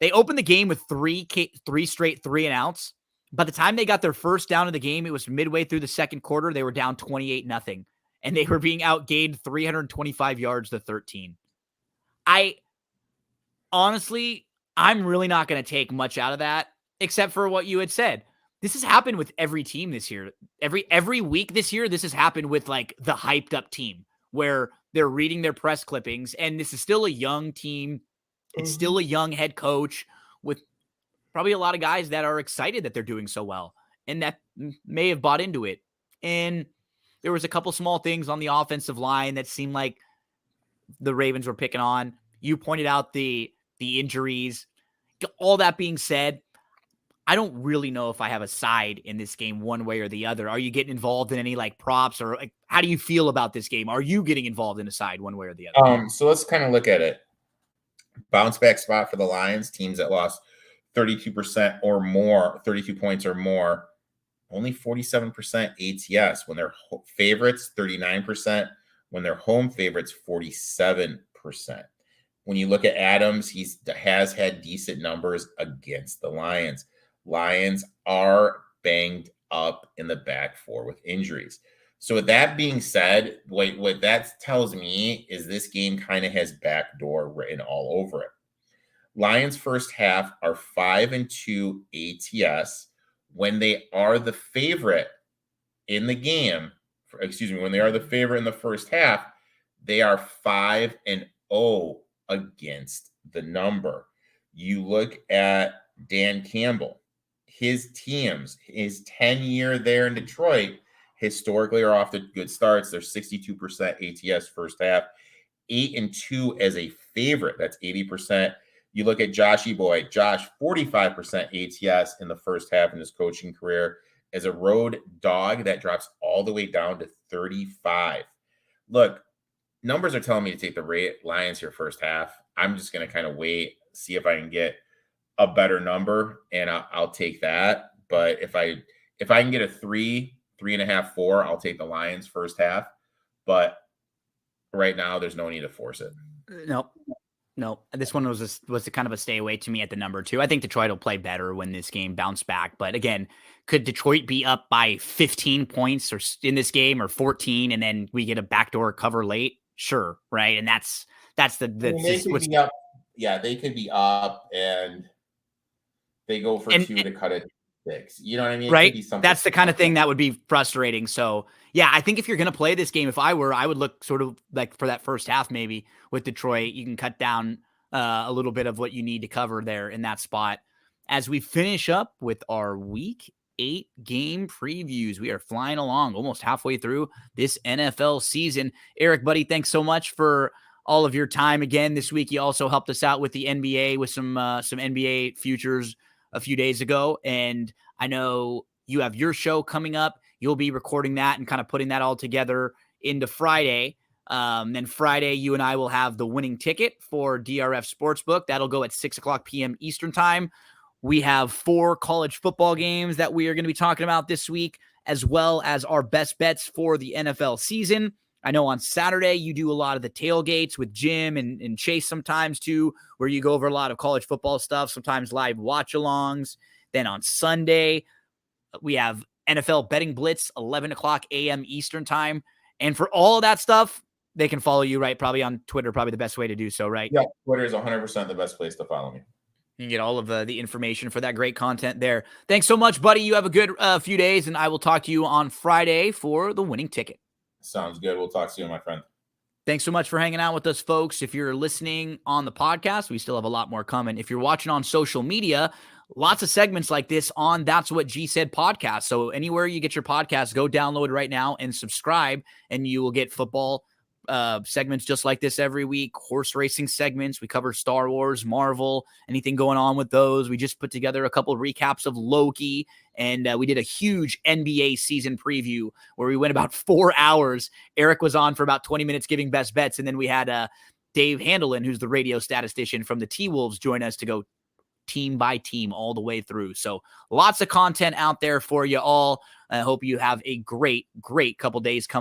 They opened the game with three straight 3-and-outs. By the time they got their first down of the game, it was midway through the second quarter. They were down 28-0, and they were being outgained 325 yards to 13. Honestly, I'm really not going to take much out of that, except for what you had said. This has happened with every team this year. Every week this year, this has happened with like the hyped up team where they're reading their press clippings, and this is still a young team. It's still a young head coach with probably a lot of guys that are excited that they're doing so well and that may have bought into it. And there was a couple small things on the offensive line that seemed like the Ravens were picking on. You pointed out the injuries. All that being said, I don't really know if I have a side in this game one way or the other. Are you getting involved in any like props, or like, how do you feel about this game? Are you getting involved in a side one way or the other? So let's kind of look at it. Bounce back spot for the Lions, teams that lost 32% or more, 32 points or more, only 47% ATS. When they're favorites, 39%. When they're home favorites, 47%. When you look at Adams, he has had decent numbers against the Lions. Lions are banged up in the back four with injuries. So with that being said, what that tells me is this game kind of has backdoor written all over it. Lions first half are 5-2 ATS when they are the favorite in the game. When they are the favorite in the first half, they are 5-0 against the number. You look at Dan Campbell, his teams, his 10-year there in Detroit, historically are off to good starts. They're 62% ATS first half, 8-2 as a favorite. That's 80%. You look at Joshy Boy, Josh, 45% ATS in the first half in his coaching career. As a road dog, that drops all the way down to 35. Look, numbers are telling me to take the Lions here first half. I'm just going to kind of wait, see if I can get a better number, and I'll take that. But if I can get a 3.5, 4, I'll take the Lions first half. But right now, there's no need to force it. No. This one was a kind of a stay away to me at the number 2. I think Detroit will play better when this game bounced back. But again, could Detroit be up by 15 points or in this game, or 14, and then we get a backdoor cover late? Sure, right? And that's the they could be up. Yeah, they could be up and they go for 2 to cut it 6. You know what I mean? Right. That's the kind of thing that would be frustrating. So yeah, I think if you're going to play this game, I would look sort of like for that first half, maybe with Detroit, you can cut down a little bit of what you need to cover there in that spot. As we finish up with our week 8 game previews, we are flying along almost halfway through this NFL season. Erik, buddy, thanks so much for all of your time again this week. You also helped us out with the NBA with some NBA futures a few days ago. And I know you have your show coming up. You'll be recording that and kind of putting that all together into Friday. Then Friday, you and I will have the winning ticket for DRF Sportsbook. That'll go at 6:00 p.m. Eastern time. We have 4 college football games that we are going to be talking about this week, as well as our best bets for the NFL season. I know on Saturday, you do a lot of the tailgates with Jim and Chase sometimes too, where you go over a lot of college football stuff, sometimes live watch-alongs. Then on Sunday, we have NFL Betting Blitz, 11:00 a.m. Eastern time. And for all of that stuff, they can follow you, right? Probably on Twitter, probably the best way to do so, right? Yeah, Twitter is 100% the best place to follow me. You can get all of the information for that great content there. Thanks so much, buddy. You have a good few days, and I will talk to you on Friday for the winning ticket. Sounds good. We'll talk soon, my friend. Thanks so much for hanging out with us, folks. If you're listening on the podcast, we still have a lot more coming. If you're watching on social media, lots of segments like this on That's What G Said podcast. So anywhere you get your podcast, go download right now and subscribe, and you will get football segments just like this every week, horse racing segments. We cover Star Wars, Marvel, anything going on with those. We just put together a couple of recaps of Loki, and we did a huge NBA season preview where we went about 4 hours. Erik was on for about 20 minutes giving best bets, and then we had Dave Handelin, who's the radio statistician from the T-Wolves, join us to go team by team all the way through. So lots of content out there for you all. I hope you have a great couple days coming